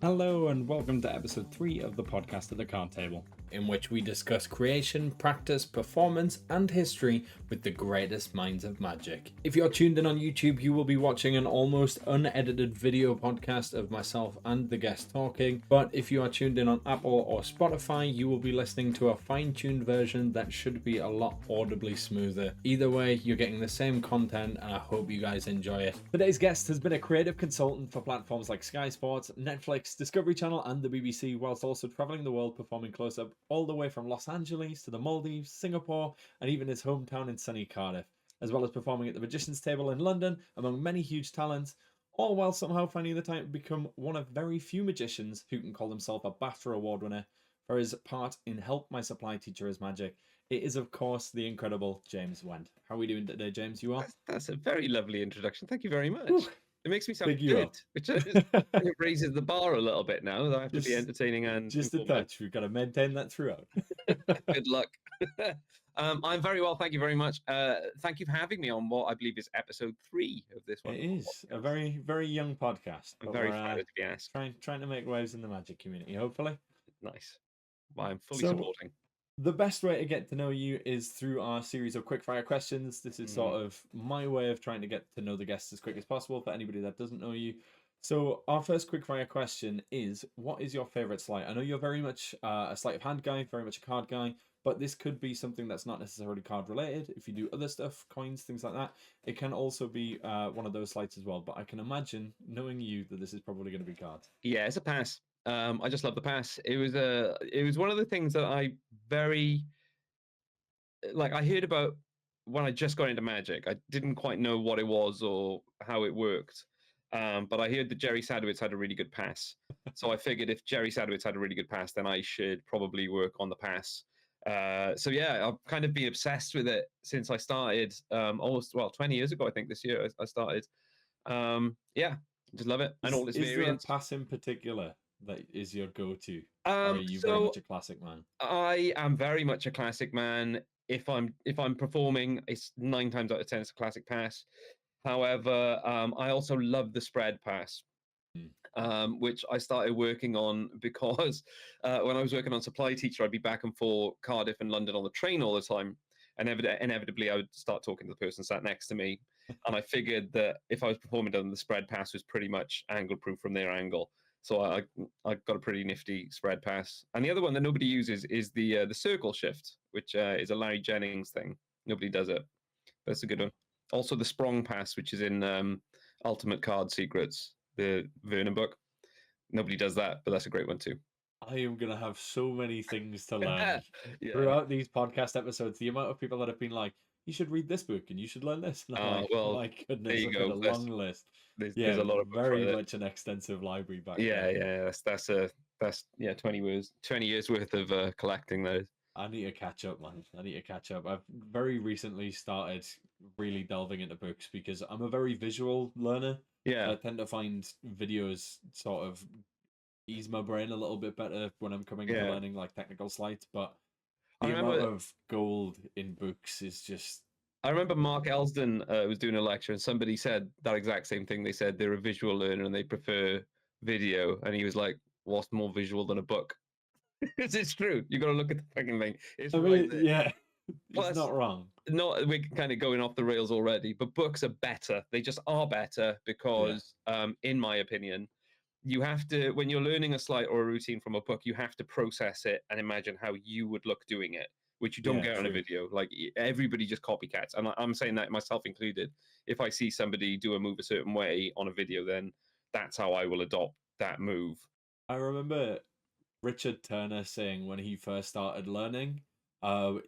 Hello and welcome to episode 3 of the podcast at the card table, in which we discuss creation, practice, performance, and history with the greatest minds of magic. If you're tuned in on YouTube, you will be watching an almost unedited video podcast of myself and the guest talking, but if you are tuned in on Apple or Spotify, you will be listening to a fine-tuned version that should be a lot audibly smoother. Either way, you're getting the same content and I hope you guys enjoy it. Today's guest has been a creative consultant for platforms like Sky Sports, Netflix, Discovery Channel and the BBC, whilst also travelling the world performing close-up all the way from Los Angeles to the Maldives, Singapore and even his hometown in sunny Cardiff, as well as performing at the Magician's Table in London among many huge talents, all while somehow finding the time to become one of very few magicians who can call himself a BAFTA award winner for his part in Help My Supply Teacher Is Magic. It is, of course, the incredible James Wendt. How are we doing today, James? You are? That's a very lovely introduction. Thank you very much. Whew. It makes me sound Big you good, up. which it raises the bar a little bit now. I have to be entertaining and just a touch. We've got to maintain that throughout. Good luck. I'm very well, thank you very much. Thank you for having me on what I believe is episode 3 of this one. It is a very, very young podcast. I'm very flattered to be asked. Trying to make waves in the magic community, hopefully. Nice. Well, I'm fully supporting. The best way to get to know you is through our series of quickfire questions. This is sort of my way of trying to get to know the guests as quick as possible for anybody that doesn't know you. So our first quickfire question is, what is your favorite sleight? I know you're very much a sleight of hand guy, very much a card guy, but this could be something that's not necessarily card related. If you do other stuff, coins, things like that, it can also be one of those sleights as well. But I can imagine, knowing you, that this is probably going to be cards. Yeah, it's a pass. I just love the pass. It was one of the things that I heard about when I just got into magic. I didn't quite know what it was or how it worked. But I heard that Jerry Sadowitz had a really good pass. So I figured if Jerry Sadowitz had a really good pass, then I should probably work on the pass. So yeah, I've kind of been obsessed with it since I started almost 20 years ago. I think this year I started. Yeah, just love it. And all its variants. Is there a pass in particular that is your go-to? Or are you very much a classic man? I am very much a classic man. If I'm performing, it's 9 times out of 10 it's a classic pass. However, I also love the spread pass, which I started working on because when I was working on Supply Teacher, I'd be back and forth Cardiff and London on the train all the time. And inevitably, I would start talking to the person sat next to me. And I figured that if I was performing on the spread pass was pretty much angle proof from their angle. So I got a pretty nifty spread pass. And the other one that nobody uses is the circle shift, which is a Larry Jennings thing. Nobody does it. But it's a good one. Also the Sprong pass, which is in Ultimate Card Secrets, the Vernon book. Nobody does that, but that's a great one too. I am going to have so many things to learn throughout these podcast episodes. The amount of people that have been like, you should read this book and you should learn this. And I'm my goodness, there you go. A long list. There's a lot of very much an extensive library back there. Yeah. That's 20 years worth of collecting those. I need to catch up, man. I've very recently started really delving into books because I'm a very visual learner. Yeah. I tend to find videos sort of ease my brain a little bit better when I'm coming to learning like technical sleights, but the amount of gold in books is just... I remember Mark Elsden was doing a lecture and somebody said that exact same thing. They said they're a visual learner and they prefer video. And he was like, what's more visual than a book? Because it's true. You got to look at the fucking thing. It's Plus, not wrong. We're kind of going off the rails already, but books are better. They just are better because, in my opinion, you have to, when you're learning a sleight or a routine from a book, you have to process it and imagine how you would look doing it, which you don't get on a video. Like everybody just copycats. And I'm saying that myself included. If I see somebody do a move a certain way on a video, then that's how I will adopt that move. I remember Richard Turner saying when he first started learning,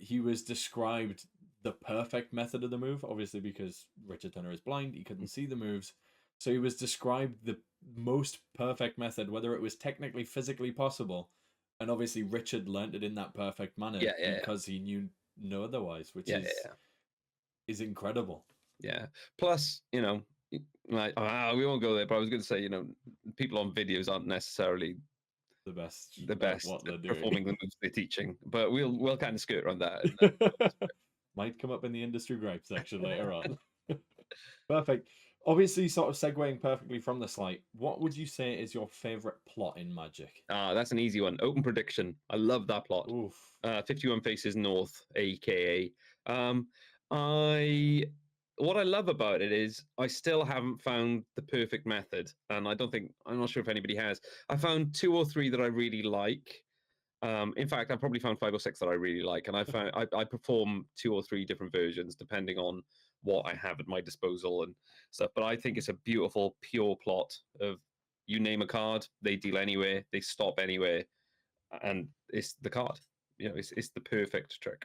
he was described the perfect method of the move, obviously because Richard Turner is blind, he couldn't see the moves. So he was described the most perfect method, whether it was technically, physically possible. And obviously Richard learned it in that perfect manner because he knew no otherwise, which is incredible. Yeah. Plus, we won't go there, but I was going to say, people on videos aren't necessarily the best what they're performing the moves they're teaching, but we'll kind of skirt around that. Might come up in the industry gripe section later on. Perfect. Obviously, sort of segueing perfectly from the slight, what would you say is your favorite plot in Magic? That's an easy one. Open prediction. I love that plot. Oof. 51 Faces North, aka. Um, I what I love about it is I still haven't found the perfect method, and I'm not sure if anybody has. I found 2 or 3 that I really like. In fact, I've probably found 5 or 6 that I really like, and I perform 2 or 3 different versions depending on what I have at my disposal and stuff. But I think it's a beautiful, pure plot of you name a card, they deal anywhere, they stop anywhere, and it's the card. It's the perfect trick.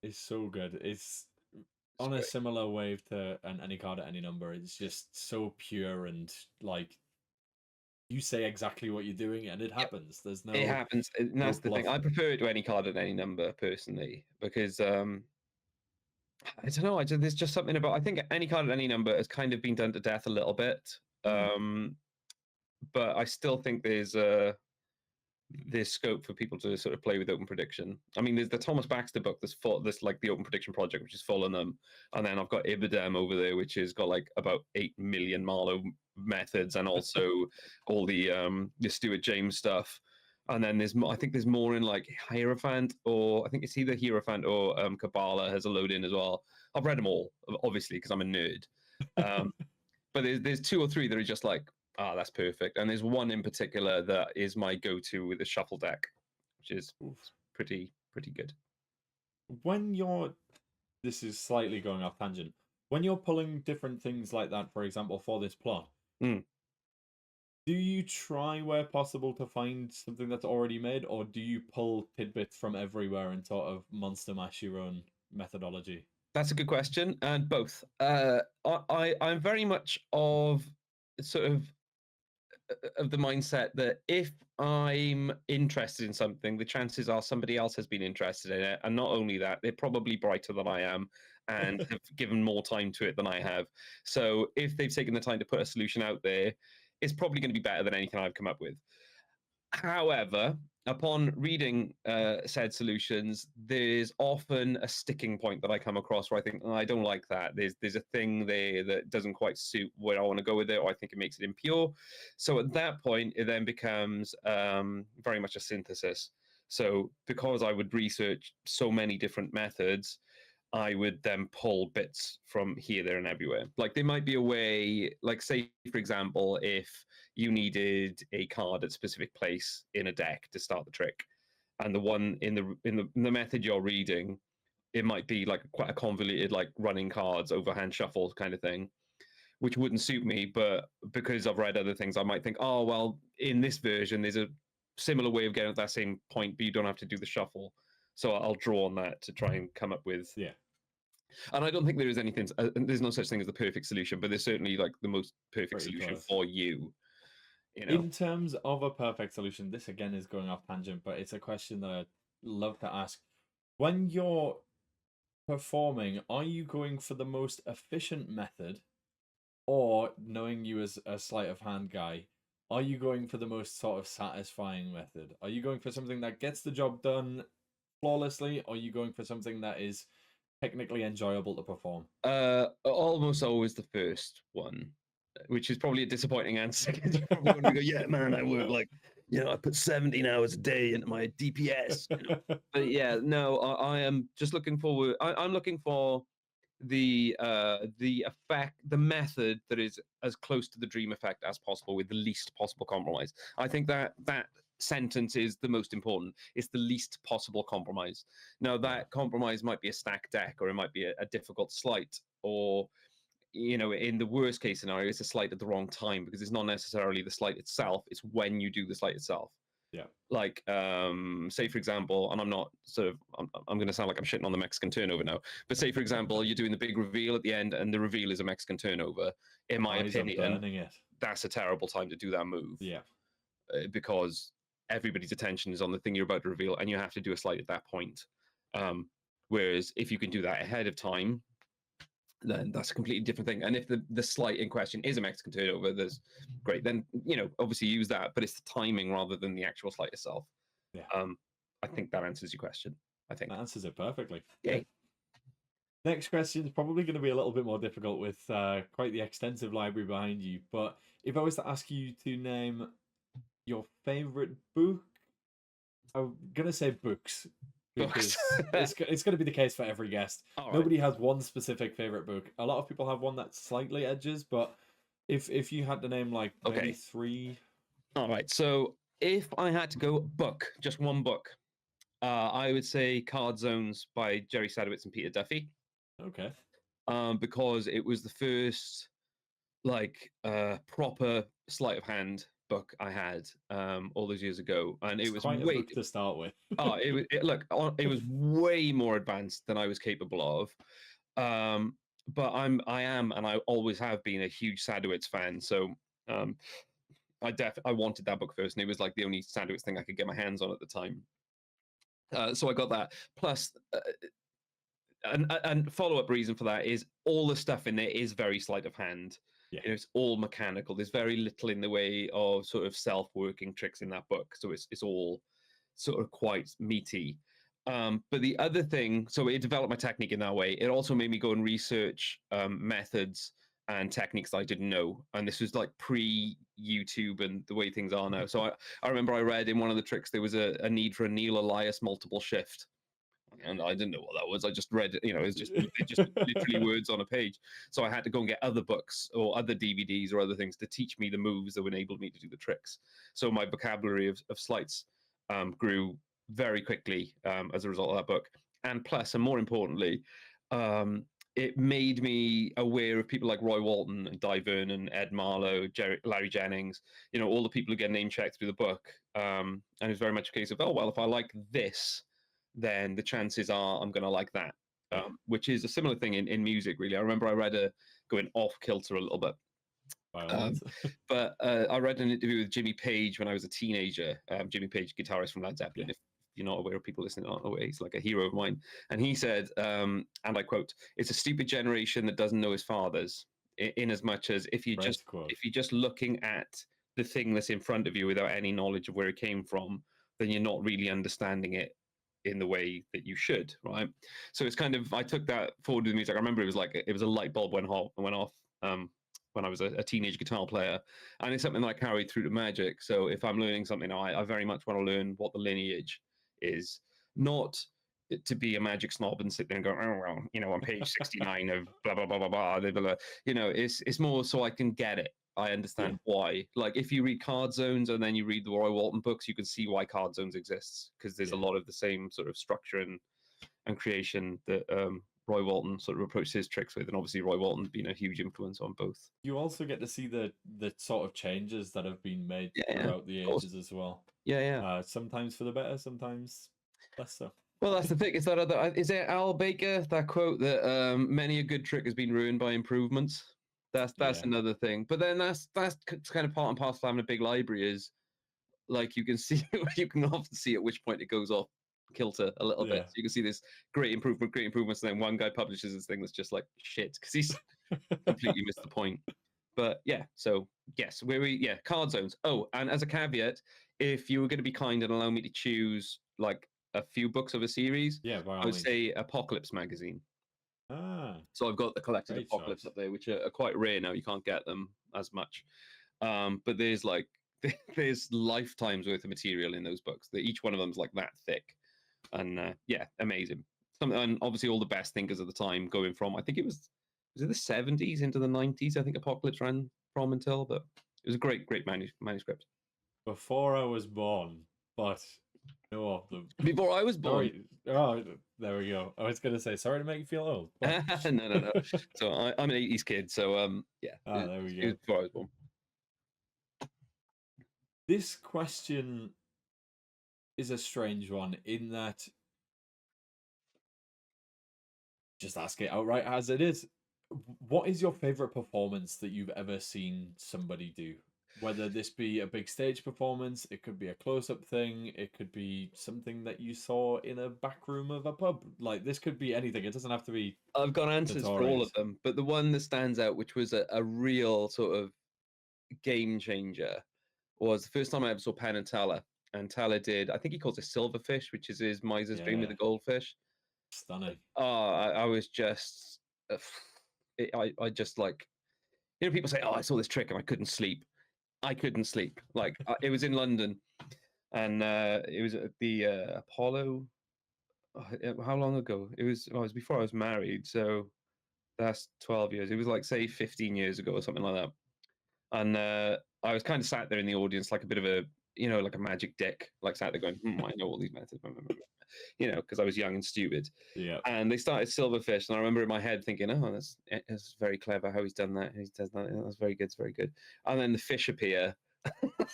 It's so good. It's It's on a great. similar wave to an any card at any number. It's just so pure and like you say exactly what you're doing and it Yep, happens. There's it no happens, and no that's the thing. I bluffing. prefer it to any card at any number personally because I don't know. There's just something about. I think any card at any number has kind of been done to death a little bit. Mm. Um, but I still think there's scope for people to sort of play with open prediction. I mean, there's the Thomas Baxter book that's full, this like the open prediction project, which is full of them, and then I've got Ibidem over there, which has got like about 8 million Marlowe methods, and also all the Stuart James stuff. And then I think there's more in like Hierophant, or I think it's either Hierophant or Kabbalah has a load in as well. I've read them all, obviously, because I'm a nerd. Um, but there's 2 or 3 that are just like, that's perfect. And there's one in particular that is my go-to with the shuffle deck, which is Oof. pretty good. When you're this is slightly going off tangent. When you're pulling different things like that, for example, for this plot, Mm. do you try where possible to find something that's already made, or do you pull tidbits from everywhere and sort of monster mash your own methodology? That's a good question, and both. I'm very much sort of the mindset that if I'm interested in something, the chances are somebody else has been interested in it, and not only that, they're probably brighter than I am and have given more time to it than I have. So if they've taken the time to put a solution out there, it's probably going to be better than anything I've come up with. However, upon reading said solutions, there's often a sticking point that I come across where I think, I don't like that. There's a thing there that doesn't quite suit where I want to go with it, or I think it makes it impure. So at that point, it then becomes very much a synthesis. So because I would research so many different methods, I would then pull bits from here, there, and everywhere. Like there might be a way, like say for example, if you needed a card at a specific place in a deck to start the trick, and the one in the method you're reading, it might be like quite a convoluted like running cards overhand shuffle kind of thing, which wouldn't suit me. But because I've read other things, I might think, oh well, in this version there's a similar way of getting at that same point, but you don't have to do the shuffle. So I'll draw on that to try and come up with. Yeah. And I don't think there is anything. There's no such thing as the perfect solution, but there's certainly like the most perfect Pretty solution close. for you. You know. In terms of a perfect solution, this again is going off tangent, but it's a question that I love to ask. When you're performing, are you going for the most efficient method, or knowing you as a sleight of hand guy, are you going for the most sort of satisfying method? Are you going for something that gets the job done flawlessly, or are you going for something that is technically enjoyable to perform? Almost always the first one, which is probably a disappointing answer. Because you probably want to go, yeah, man, I work like, I put 17 hours a day into my DPS. But yeah, no, I am just looking forward. I'm looking for the effect, the method that is as close to the dream effect as possible with the least possible compromise. I think that sentence is the most important. It's the least possible compromise. Now that compromise might be a stack deck, or it might be a difficult sleight, or in the worst case scenario, it's a sleight at the wrong time, because it's not necessarily the sleight itself, it's when you do the sleight itself. Yeah. Like say for example, and I'm going to sound like I'm shitting on the Mexican turnover now, but say for example you're doing the big reveal at the end and the reveal is a Mexican turnover. In my Eyes are opinion, burning it. that's a terrible time to do that move. Yeah. Because everybody's attention is on the thing you're about to reveal, and you have to do a sleight at that point. Whereas if you can do that ahead of time, then that's a completely different thing. And if the sleight in question is a Mexican turnover, there's great. Then obviously use that, but it's the timing rather than the actual sleight itself. Yeah. I think that answers your question. I think. That answers it perfectly. Yay. Next question is probably going to be a little bit more difficult with quite the extensive library behind you. But if I was to ask you to name your favorite book, I'm going to say books Books. because it's going to be the case for every guest. All right. Nobody has one specific favorite book. A lot of people have one that slightly edges, but if you had to name like maybe three. All right. So if I had to go book, just one book, I would say Card Zones by Jerry Sadowitz and Peter Duffy. Okay. Because it was the first proper sleight of hand book I had all those years ago, and it was quite a book to start with. It was way more advanced than I was capable of. But I am, and I always have been a huge Sadowitz fan. So I wanted that book first, and it was like the only Sadowitz thing I could get my hands on at the time. So I got that. Plus, and follow-up reason for that is all the stuff in there is very sleight of hand. Yeah. It's all mechanical. There's very little in the way of sort of self-working tricks in that book. So it's all sort of quite meaty. But the other thing, so it developed my technique in that way. It also made me go and research methods and techniques I didn't know. And this was like pre-YouTube and the way things are now. So I remember I read in one of the tricks, there was a need for a Neil Elias multiple shift. And I didn't know what that was. I just read it, it's just literally words on a page. So I had to go and get other books or other DVDs or other things to teach me the moves that would enable me to do the tricks. So my vocabulary of sleights grew very quickly as a result of that book. And plus, and more importantly, it made me aware of people like Roy Walton and Di Vernon, Ed Marlowe, Larry Jennings, all the people who get name checked through the book. And it's very much a case of, oh, well, if I like this, then the chances are I'm going to like that, which is a similar thing in music, really. I remember I read going off kilter a little bit. But I read an interview with Jimmy Page when I was a teenager. Jimmy Page, guitarist from Led Zeppelin. If you're not aware of people listening, aren't aware, he's like a hero of mine. And he said, and I quote, "It's a stupid generation that doesn't know his fathers. In as much as if you're just looking at the thing that's in front of you without any knowledge of where it came from, then you're not really understanding it in the way that you should, right?" So it's kind of, I took that forward with music. I remember it was a light bulb went off when I was a teenage guitar player, and it's something that I carried through to Magic. So if I'm learning something, I very much want to learn what the lineage is, not to be a Magic snob and sit there and go, oh well, on page 69 of blah blah blah blah blah, blah, blah, blah. It's more so I can get it. I understand why. Like if you read Card Zones and then you read the Roy Walton books, you can see why Card Zones exists, because there's a lot of the same sort of structure and creation that Roy Walton sort of approached his tricks with, and obviously Roy Walton being a huge influence on both. You also get to see the sort of changes that have been made throughout the ages as well. Sometimes for the better, sometimes less so. Well, that's the thing. Is it Al Baker, that quote that many a good trick has been ruined by improvements? That's another thing. But then that's kind of part and parcel of having a big library, is like you can often see at which point it goes off kilter a little bit. So you can see this great improvements, and then one guy publishes this thing that's just like shit because he's completely missed the point. But so yes, Card Zones. Oh, and as a caveat, if you were going to be kind and allow me to choose like a few books of a series, I would say Apocalypse magazine. So I've got the collected Apocalypse up there, which are quite rare now. You can't get them as much. But there's lifetimes worth of material in those books. Each one of them is like that thick. And amazing. And obviously all the best thinkers of the time, going from, I think it was it the 70s into the 90s, I think Apocalypse ran from until, but it was a great manuscript. Before I was born, but no of them. Before I was born. Sorry. Oh, there we go. I was going to say, sorry to make you feel old. But... no. So I'm an 80s kid, so there we go. Before I was born. This question is a strange one in that, just ask it outright as it is. What is your favorite performance that you've ever seen somebody do? Whether this be a big stage performance, it could be a close-up thing, it could be something that you saw in a back room of a pub. Like, this could be anything. It doesn't have to be... I've got answers for all of them, but the one that stands out, which was a real sort of game changer, was the first time I ever saw Penn and Teller. And Teller did, I think he calls it Silverfish, which is his Miser's Dream with the goldfish. Stunning. I was just, I just like, people say, oh, I saw this trick and I couldn't sleep. I couldn't sleep. Like, it was in London, and it was at the Apollo. How long ago? It was before I was married, so that's 12 years. It was like, say, 15 years ago or something like that. And I was kind of sat there in the audience like a bit of a, like a magic dick, like sat there going, I know all these methods, because I was young and stupid. Yeah. And they started Silverfish, and I remember in my head thinking, oh, that's very clever how he's done that. He does that. That's very good. It's very good. And then the fish appear.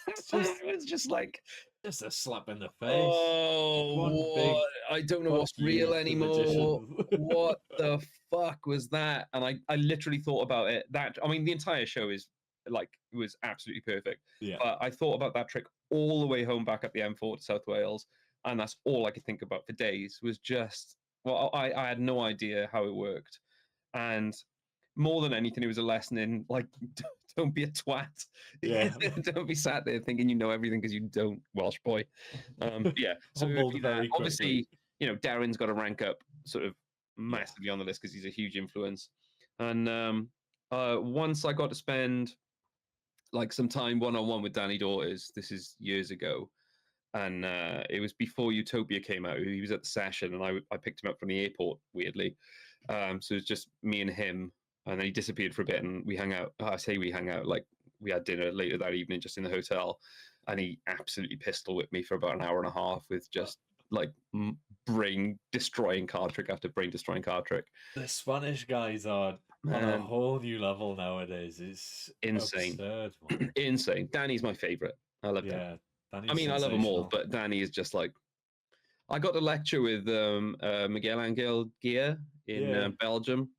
It's just like, just a slap in the face. Oh, I don't know what's real anymore. What the fuck was that? And I literally thought about it. The entire show was absolutely perfect. Yeah. But I thought about that trick all the way home back up the M4 to South Wales, and that's all I could think about for days. Was just, well, I had no idea how it worked, and more than anything, it was a lesson in like, don't be a twat. Yeah. Don't be sat there thinking you know everything because you don't, Welsh boy. Yeah. So obviously, Derren's got to rank up sort of massively on the list because he's a huge influence. And once I got to spend like some time one-on-one with Danny Daughters, this is years ago, and it was before Utopia came out. He was at the session, and I picked him up from the airport, weirdly. So it was just me and him. And then he disappeared for a bit, and we hung out. I say we hung out, like we had dinner later that evening, just in the hotel. And he absolutely pistol whipped me for about an hour and a half with just like brain destroying card trick after brain destroying card trick. The Spanish guys are on a whole new level nowadays. It's insane, absurd, insane. Danny's my favorite. I love Danny. Danny's I love them all, but Danny is just like. I got to lecture with Miguel Angel Gia in Belgium.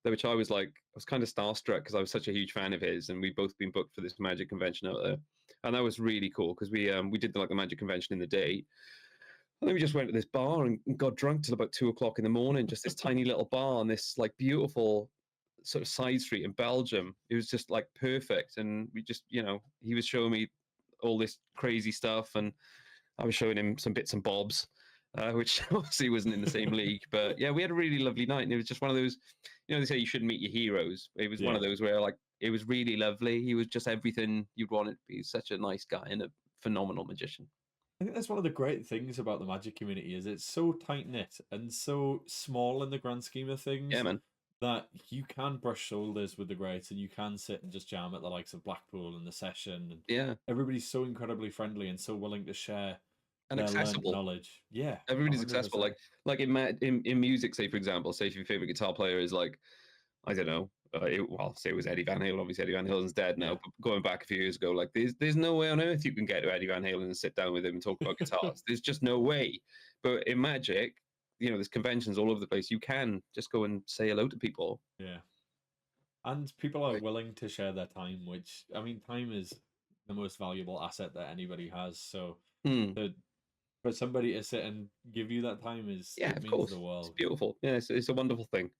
Which I was kind of starstruck because I was such a huge fan of his, and we've both been booked for this magic convention out there, and that was really cool because we did the magic convention in the day, and then we just went to this bar and got drunk till about 2 o'clock in the morning. Just this tiny little bar on this like beautiful sort of side street in Belgium. It was just like perfect, and we just he was showing me all this crazy stuff, and I was showing him some bits and bobs. Which obviously wasn't in the same league, but yeah, we had a really lovely night, and it was just one of those, they say you shouldn't meet your heroes. It was one of those where it was really lovely. He was just everything you'd want it to be. He's such a nice guy and a phenomenal magician. I think that's one of the great things about the magic community is it's so tight knit and so small in the grand scheme of things. Yeah, man. That you can brush shoulders with the greats, and you can sit and just jam at the likes of Blackpool and the session. And everybody's so incredibly friendly and so willing to share. And accessible knowledge. Yeah, everybody's 100%. Accessible. Like in music, say for example, say if your favorite guitar player is like, I don't know, say it was Eddie Van Halen. Obviously, Eddie Van Halen's dead now. But going back a few years ago, like there's no way on earth you can get to Eddie Van Halen and sit down with him and talk about guitars. There's just no way. But in magic, there's conventions all over the place. You can just go and say hello to people. Yeah, and people are willing to share their time. Which time is the most valuable asset that anybody has. So. For somebody to sit and give you that time means the world. It's beautiful. Yeah, it's a wonderful thing.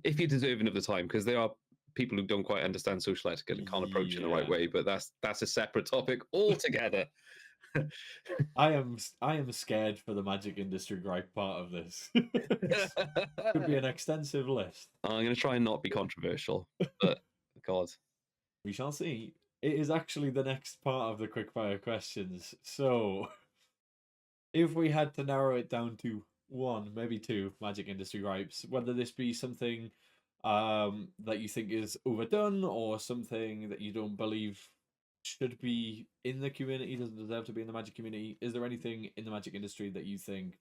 If you're deserving of the time, because there are people who don't quite understand social etiquette and can't approach it in the right way, but that's a separate topic altogether. I am scared for the magic industry gripe part of this. Could be an extensive list. I'm going to try and not be controversial, but God. We shall see. It is actually the next part of the quickfire questions. So, if we had to narrow it down to one, maybe two magic industry gripes, whether this be something that you think is overdone or something that you don't believe should be in the community, doesn't deserve to be in the magic community, is there anything in the magic industry that you think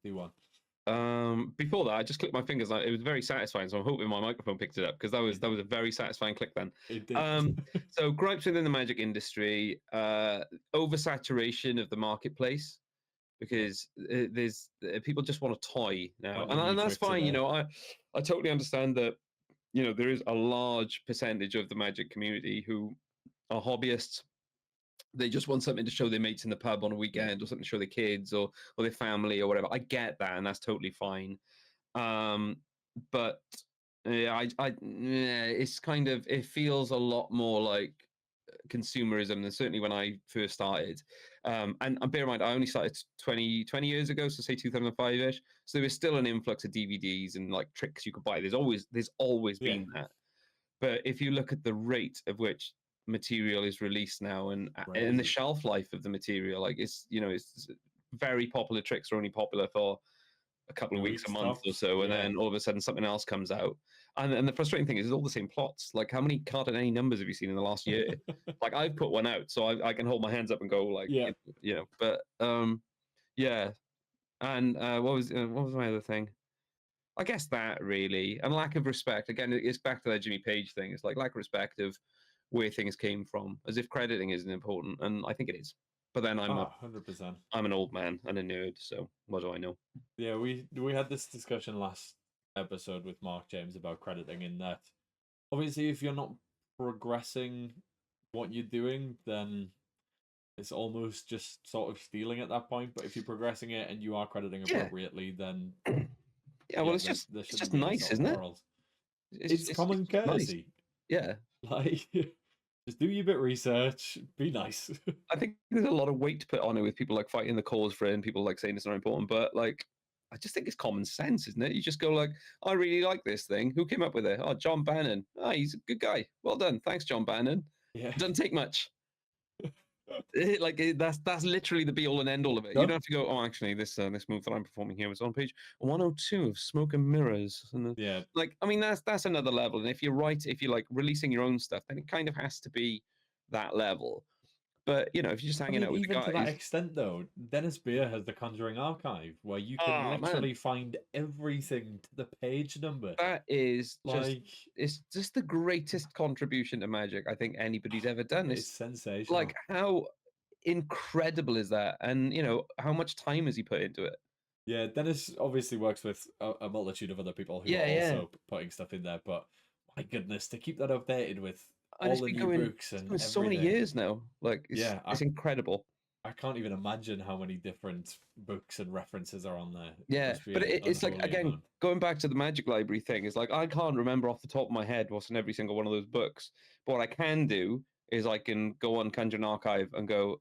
do one? Before that, I just clicked my fingers. It was very satisfying, so I'm hoping my microphone picked it up because that was a very satisfying click then. It did. So gripes within the magic industry, oversaturation of the marketplace, because there's people just want a toy now, and that's fine. I totally understand that. There is a large percentage of the magic community who are hobbyists. They just want something to show their mates in the pub on a weekend, or something to show their kids or their family or whatever. I get that, and that's totally fine. But yeah, it's kind of, it feels a lot more like consumerism than certainly when I first started. And bear in mind, I only started 20 years ago, so say 2005-ish. So there was still an influx of DVDs and like tricks you could buy. There's always been that. But if you look at the rate of which material is released now and the shelf life of the material, like it's very popular tricks are only popular for a couple of weeks, a month or so, and then all of a sudden something else comes out. And the frustrating thing is, it's all the same plots. Like, how many Card and Any numbers have you seen in the last year? Like, I've put one out, so I can hold my hands up and go, like, But yeah. And what was my other thing? I guess that really, and lack of respect. Again, it's back to that Jimmy Page thing. It's like lack of respect of where things came from, as if crediting isn't important, and I think it is. But then I'm 100%. I'm an old man and a nerd, so what do I know? Yeah, we had this discussion last episode with Mark James about crediting, in that obviously if you're not progressing what you're doing, then it's almost just sort of stealing at that point. But if you're progressing it and you are crediting appropriately, then well, it's just nice, isn't it? It's common courtesy. Nice. Yeah, like just do your bit research, be nice. I think there's a lot of weight to put on it with people like fighting the cause for it and people like saying it's not important, but like I just think it's common sense, isn't it? You just go like, I really like this thing. Who came up with it? Oh, John Bannon. Oh, he's a good guy. Well done. Thanks, John Bannon. Yeah. It doesn't take much. That's literally the be all and end all of it. You don't have to go, oh, actually, this move that I'm performing here was on page 102 of Smoke and Mirrors. And like, I mean, that's another level. And if you're like releasing your own stuff, then it kind of has to be that level. But if you're just hanging out with the guys, even to that extent, though, Dennis Beer has the Conjuring Archive, where you can literally find everything to the page number. That is it's just the greatest contribution to Magic I think anybody's ever done. It's sensational. Like, how incredible is that? And how much time has he put into it? Yeah, Dennis obviously works with a multitude of other people who are also putting stuff in there. But my goodness, to keep that updated with all the new books and so many years now, like it's incredible. I can't even imagine how many different books and references are on there. Yeah, but it's like, again, going back to the Magic Library thing, it's like I can't remember off the top of my head what's in every single one of those books. But what I can do is I can go on Conjuring Archive and go,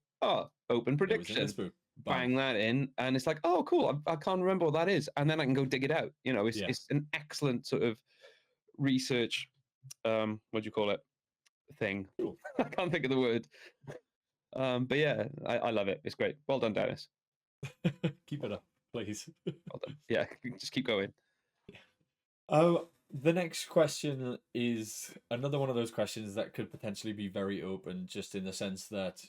open prediction, bang that in, and it's like, oh, cool, I can't remember what that is, and then I can go dig it out. It's an excellent sort of research. What do you call it? Thing. I can't think of the word. But yeah, I love it. It's great. Well done, Dennis. Keep it up, please. Well done. Yeah, just keep going. The next question is another one of those questions that could potentially be very open, just in the sense that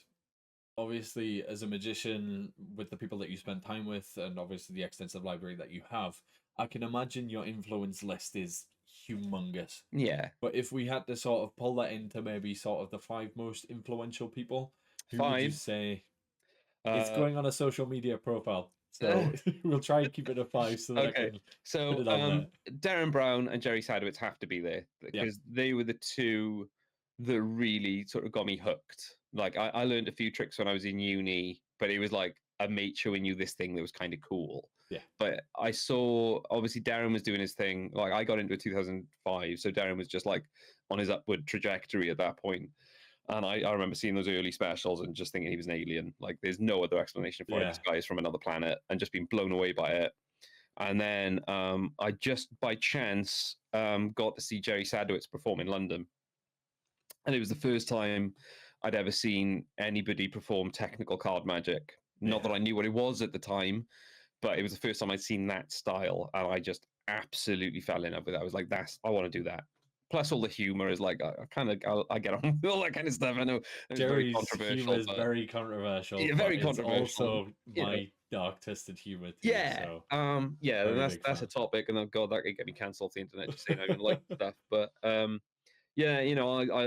obviously as a magician, with the people that you spend time with and obviously the extensive library that you have, I can imagine your influence list is humongous. Yeah. But if we had to sort of pull that into maybe sort of the 5 most influential people, who would you say? It's going on a social media profile, so we'll try and keep it at 5 so that I can put it on there. Derren Brown and Jerry Sadowitz have to be there, because they were the two that really sort of got me hooked. Like, I learned a few tricks when I was in uni, but it was like a mate showing you this thing that was kind of cool. Yeah. But I saw, obviously, Derren was doing his thing. Like, I got into it 2005, so Derren was just like on his upward trajectory at that point. And I remember seeing those early specials and just thinking he was an alien. Like, there's no other explanation for it. This guy is from another planet, and just being blown away by it. And then I just by chance got to see Jerry Sadowitz perform in London. And it was the first time I'd ever seen anybody perform technical card magic. Not that I knew what it was at the time, but it was the first time I'd seen that style. And I just absolutely fell in love with it. I was like, I want to do that. Plus, all the humor is like, I get on with all that kind of stuff. I know it's Jerry's very controversial. Humor is very controversial. Yeah, very controversial. It's also my dark twisted humor too. Yeah. So, that's a topic, and oh god, that could get me cancelled off the internet just saying I don't like stuff. But yeah,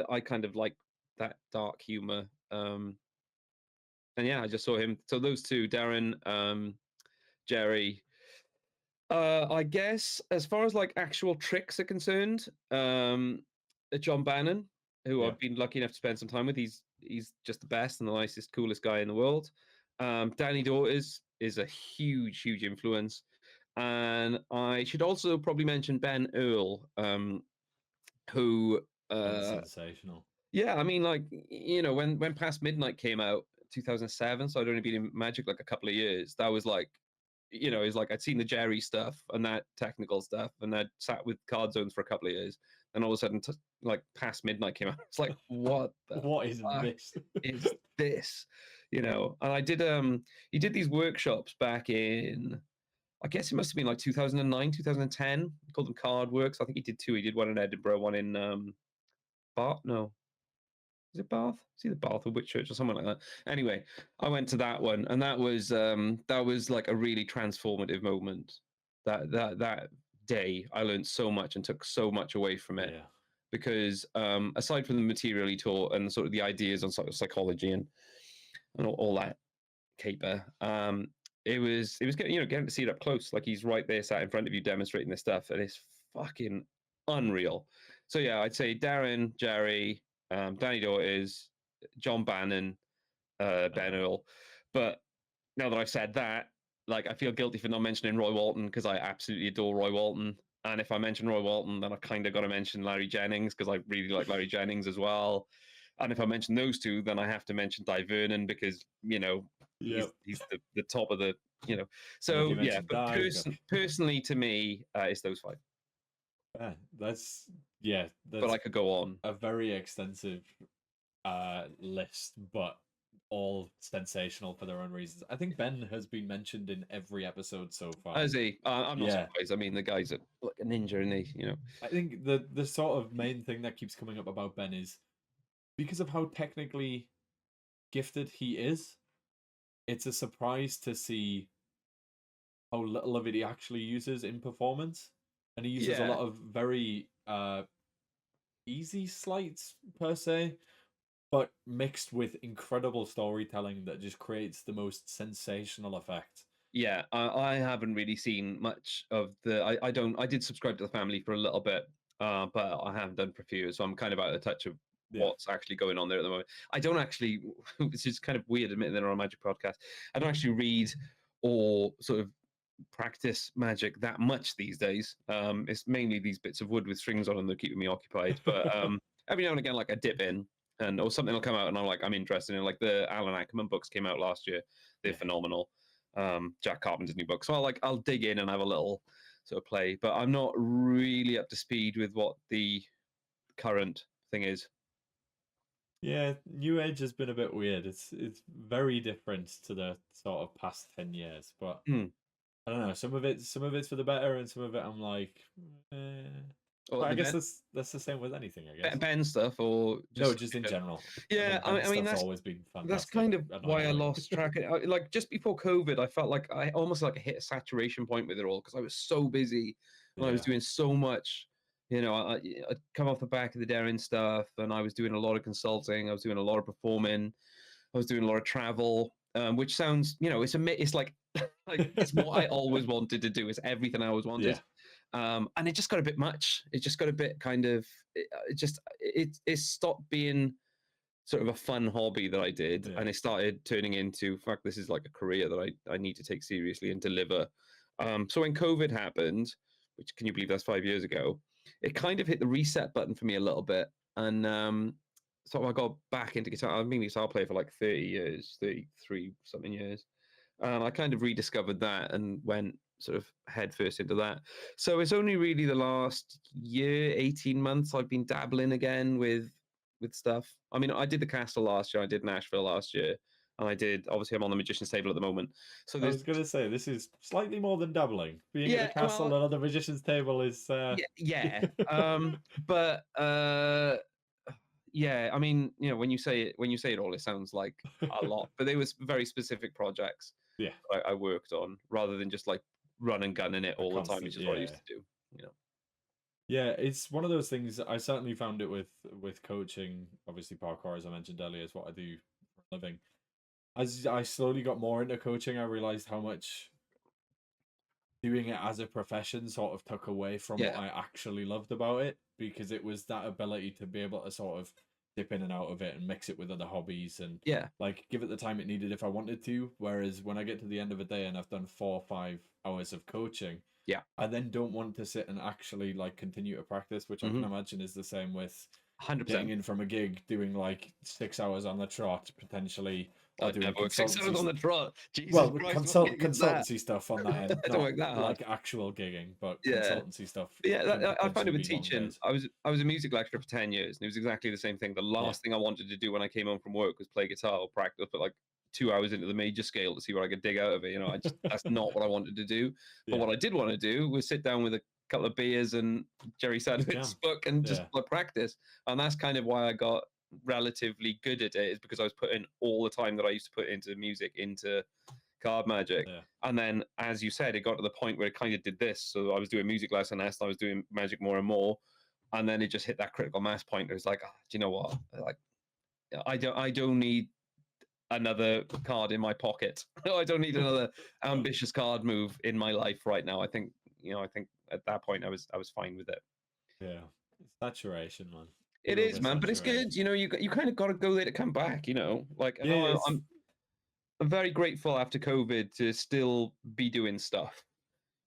I kind of like that dark humor. And yeah, I just saw him. So those two, Derren, Jerry. I guess as far as like actual tricks are concerned, John Bannon, who I've been lucky enough to spend some time with, he's just the best and the nicest, coolest guy in the world. Danny Daughters is a huge influence, and I should also probably mention Ben Earl, who sensational. Yeah, I mean, like, when Past Midnight came out, 2007, so I'd only been in Magic like a couple of years. That was like, it's like I'd seen the Jerry stuff and that technical stuff, and I'd sat with card zones for a couple of years. Then all of a sudden, like Past Midnight came out. It's like, what the What is fuck this? is this? And I did he did these workshops back in, I guess it must have been like 2009, 2010. He called them Card Works. I think he did two. He did one in Edinburgh, one in Bath. No, is it Bath? It's either Bath or Whitchurch or something like that. Anyway, I went to that one, and that was like a really transformative moment. That day, I learned so much and took so much away from it. Yeah. Because aside from the material he taught and sort of the ideas on sort of psychology and all that caper, it was getting to see it up close. Like, he's right there, sat in front of you, demonstrating this stuff, and it's fucking unreal. So yeah, I'd say Derren, Jerry, Danny Daughters, John Bannon, Ben Earl. But now that I've said that, like, I feel guilty for not mentioning Roy Walton, because I absolutely adore Roy Walton. And if I mention Roy Walton, then I kind of got to mention Larry Jennings, because I really like Larry Jennings as well. And if I mention those two, then I have to mention Di Vernon, because he's the top of the. So yeah, but personally to me, it's those five. That's But I could go on. A very extensive list, but all sensational for their own reasons. I think Ben has been mentioned in every episode so far. Has he? I'm not surprised. I mean, the guy's like a ninja, isn't he? I think the sort of main thing that keeps coming up about Ben is because of how technically gifted he is. It's a surprise to see how little of it he actually uses in performance, and he uses a lot of very easy sleights per se, but mixed with incredible storytelling that just creates the most sensational effect. Yeah, I haven't really seen much of the. I did subscribe to the family for a little bit, but I haven't done for a few years, so I'm kind of out of touch of what's actually going on there at the moment. I don't actually. It's just kind of weird admitting that on a Magic podcast. I don't actually read or sort of practice Magic that much these days. It's mainly these bits of wood with strings on them that keep me occupied. But every now and again, like, I dip in, or something will come out, and I'm interested in. Like, the Alan Ackerman books came out last year; they're phenomenal. Jack Carpenter's new book, so I'll dig in and have a little sort of play. But I'm not really up to speed with what the current thing is. Yeah, New Age has been a bit weird. It's very different to the sort of past 10 years, but I don't know. Some of it's for the better, and some of it I'm like, Well, I guess that's the same with anything, I guess. Ben stuff, or just in general. Yeah, I mean that's always been fantastic. That's kind of why I lost track. Like, just before COVID, I felt like I almost like hit a saturation point with it all, because I was so busy and I was doing so much. I'd come off the back of the Derren stuff, and I was doing a lot of consulting. I was doing a lot of performing. I was doing a lot of travel, which sounds, it's like it's what I always wanted to do. It's everything I always wanted. And it just got a bit much. It just got a bit kind of, it stopped being sort of a fun hobby that I did, and it started turning into, fuck, this is like a career that I need to take seriously and deliver. So when COVID happened, which, can you believe that's 5 years ago, it kind of hit the reset button for me a little bit. And so I got back into guitar. I've been a guitar player for like 30 years, 33 something years. And I kind of rediscovered that and went sort of head first into that. So it's only really the last year, 18 months, I've been dabbling again with stuff. I mean, I did the Castle last year. I did Nashville last year. And obviously I'm on the Magician's Table at the moment. So I was going to say, this is slightly more than dabbling. Being at the Castle and on the Magician's Table is... but... yeah, I mean, when you say it all, it sounds like a lot. But they was very specific projects I worked on, rather than just like run and gun in it all the time, which is what I used to do. Yeah, it's one of those things. I certainly found it with coaching. Obviously, parkour, as I mentioned earlier, is what I do for a living. As I slowly got more into coaching, I realized how much doing it as a profession sort of took away from what I actually loved about it, because it was that ability to be able to sort of dip in and out of it and mix it with other hobbies and like give it the time it needed if I wanted to. Whereas when I get to the end of a day and I've done 4 or 5 hours of coaching, I then don't want to sit and actually like continue to practice, which I can imagine is the same with 100%. getting in from a gig, doing like 6 hours on the trot, potentially, or I'd doing never work 6 hours on the trot. Jesus well, Christ, what gig is that? consultancy stuff on that end, I don't not work that hard. like actual gigging, but Yeah. consultancy stuff. But yeah, can I find it potentially with be long teaching. days. I was a music lecturer for 10 years, and it was exactly the same thing. The last thing I wanted to do when I came home from work was play guitar or practice, but like 2 hours into the major scale to see what I could dig out of it. You know, that's not what I wanted to do. But what I did want to do was sit down with a couple of beers and Jerry Sadowitz book and just like practice. And that's kind of why I got relatively good at it, is because I was putting all the time that I used to put into music into card magic. And then, as you said, it got to the point where it kind of did this. So I was doing music less and less, and I was doing magic more and more. And then it just hit that critical mass point. It was like, oh, do you know what? Like, I don't need another card in my pocket. I don't need another ambitious card move in my life right now. I think at that point I was fine with it. Yeah, it's saturation, man. It is, man, but it's good. You know, you kind of got to go there to come back. You know, like I'm very grateful after COVID to still be doing stuff.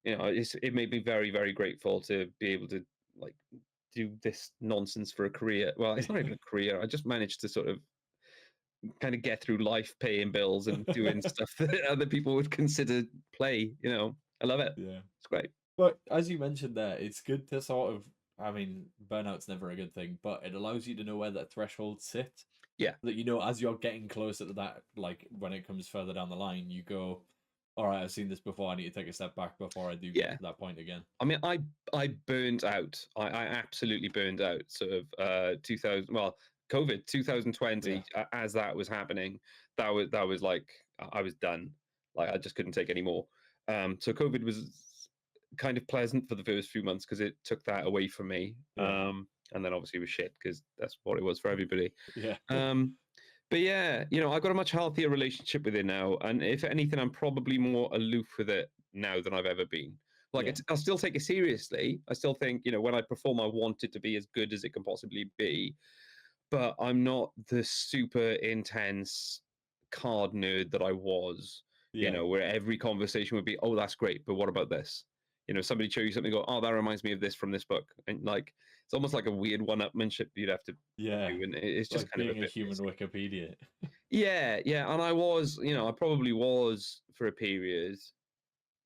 You know, it made me very, very grateful to be able to like do this nonsense for a career. Well, it's not even a career. I just managed to sort of kind of get through life, paying bills and doing stuff that other people would consider play. You know, I love it. Yeah, it's great. But as you mentioned there, it's good to sort of, I mean, burnout's never a good thing, but it allows you to know where that threshold sits. Yeah. That, you know, as you're getting closer to that, like when it comes further down the line, you go, all right, I've seen this before. I need to take a step back before I do get to that point again. I mean, I burned out. I absolutely burned out. Sort of 2000. Well, COVID 2020. As that was happening, that was like I was done. Like I just couldn't take any more. So COVID was kind of pleasant for the first few months because it took that away from me. And then obviously it was shit because that's what it was for everybody. But yeah, you know, I've got a much healthier relationship with it now. And if anything, I'm probably more aloof with it now than I've ever been. Like, I'll still take it seriously. I still think, you know, when I perform, I want it to be as good as it can possibly be. But I'm not the super intense card nerd that I was, you know, where every conversation would be, oh, that's great, but what about this? You know, somebody show you something, go, oh, that reminds me of this from this book. And like, it's almost like a weird one-upmanship you'd have to do. And it's just like kind of being a human Wikipedia. Yeah. And I was, you know, I probably was for a period.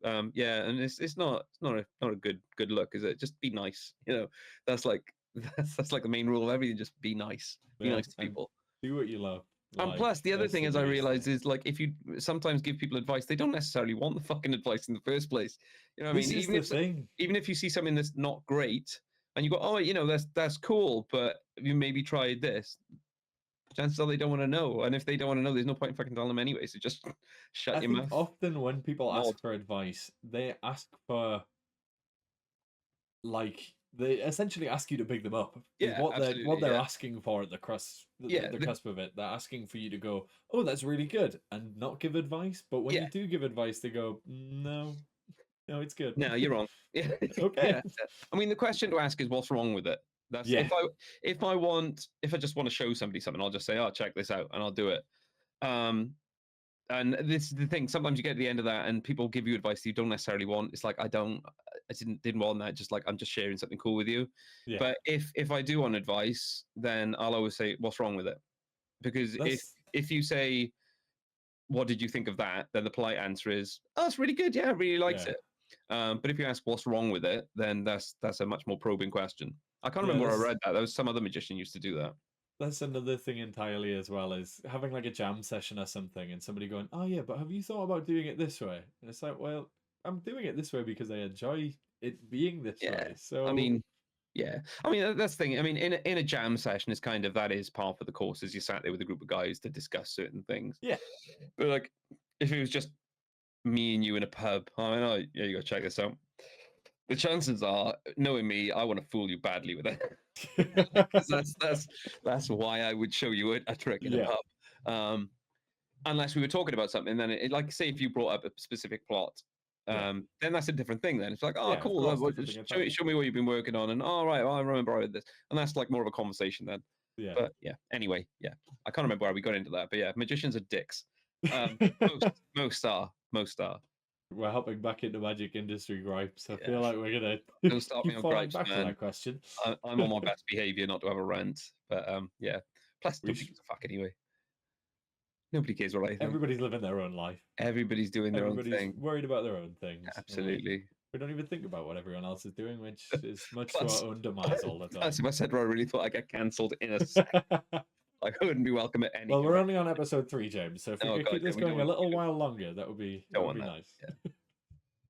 And it's not a good look, is it? Just be nice. You know, that's like the main rule of everything. Just be nice. Be nice to people. Do what you love. And plus, the other thing, as I realized, is like if you sometimes give people advice, they don't necessarily want the fucking advice in the first place. You know what I mean? Even if you see something that's not great, and you go, oh, you know, that's cool, but you maybe tried this. Chances are they don't want to know, and if they don't want to know, there's no point in fucking telling them anyway. So just shut your mouth. Often when people ask for advice, they ask for like they essentially ask you to pick them up. What they're asking for at the cusp of it. They're asking for you to go, oh, that's really good, and not give advice. But when you do give advice, they go, no, it's good. No, you're wrong. Okay. I mean, the question to ask is, what's wrong with it? That's if I just want to show somebody something, I'll just say, oh, check this out, and I'll do it. And this is the thing. Sometimes you get to the end of that, and people give you advice you don't necessarily want. It's like I didn't want that. Just like I'm just sharing something cool with you. But if I do want advice, then I'll always say, what's wrong with it? Because if you say, what did you think of that? Then the polite answer is, oh, it's really good. Yeah, I really liked it. But if you ask what's wrong with it, then that's a much more probing question. I can't remember where I read that. There was some other magician used to do that. That's another thing entirely as well, is having like a jam session or something and somebody going, oh yeah, but have you thought about doing it this way? And it's like, well, I'm doing it this way because I enjoy it being this way. So I mean, that's the thing. I mean, in a jam session, it's kind of, that is part of the course, is you sat there with a group of guys to discuss certain things. But like, if it was just me and you in a pub, I mean, oh, yeah, you gotta check this out. The chances are, knowing me, I want to fool you badly with it. that's why I would show you a trick in a pub. Unless we were talking about something, then like, say if you brought up a specific plot, then that's a different thing. Then it's like, oh, cool. Show me what you've been working on, and right, well, I remember I did this, and that's like more of a conversation then. But anyway, I can't remember why we got into that, but magicians are dicks. Most are. We're hopping back into magic industry gripes. I Yeah. feel like we're gonna Don't start me keep on falling gripes, back to man. that question. I'm on my best behavior not to have a rant, but yeah. Plus, We nobody sh- gives a fuck anyway. Nobody cares what I think. Everybody's living their own life. Everybody's doing their own Everybody's thing. worried about their own things. And Absolutely. we don't even think about what everyone else is doing, which is much to Plus, our own demise all the time. plus, if I said what I really thought, I'd get cancelled in a second. I wouldn't be welcome at any. Well, we're only on episode 3, James. So if we Oh, could God, keep this we don't going a want to little keep it. while longer, that would be Don't want that. nice. Yeah.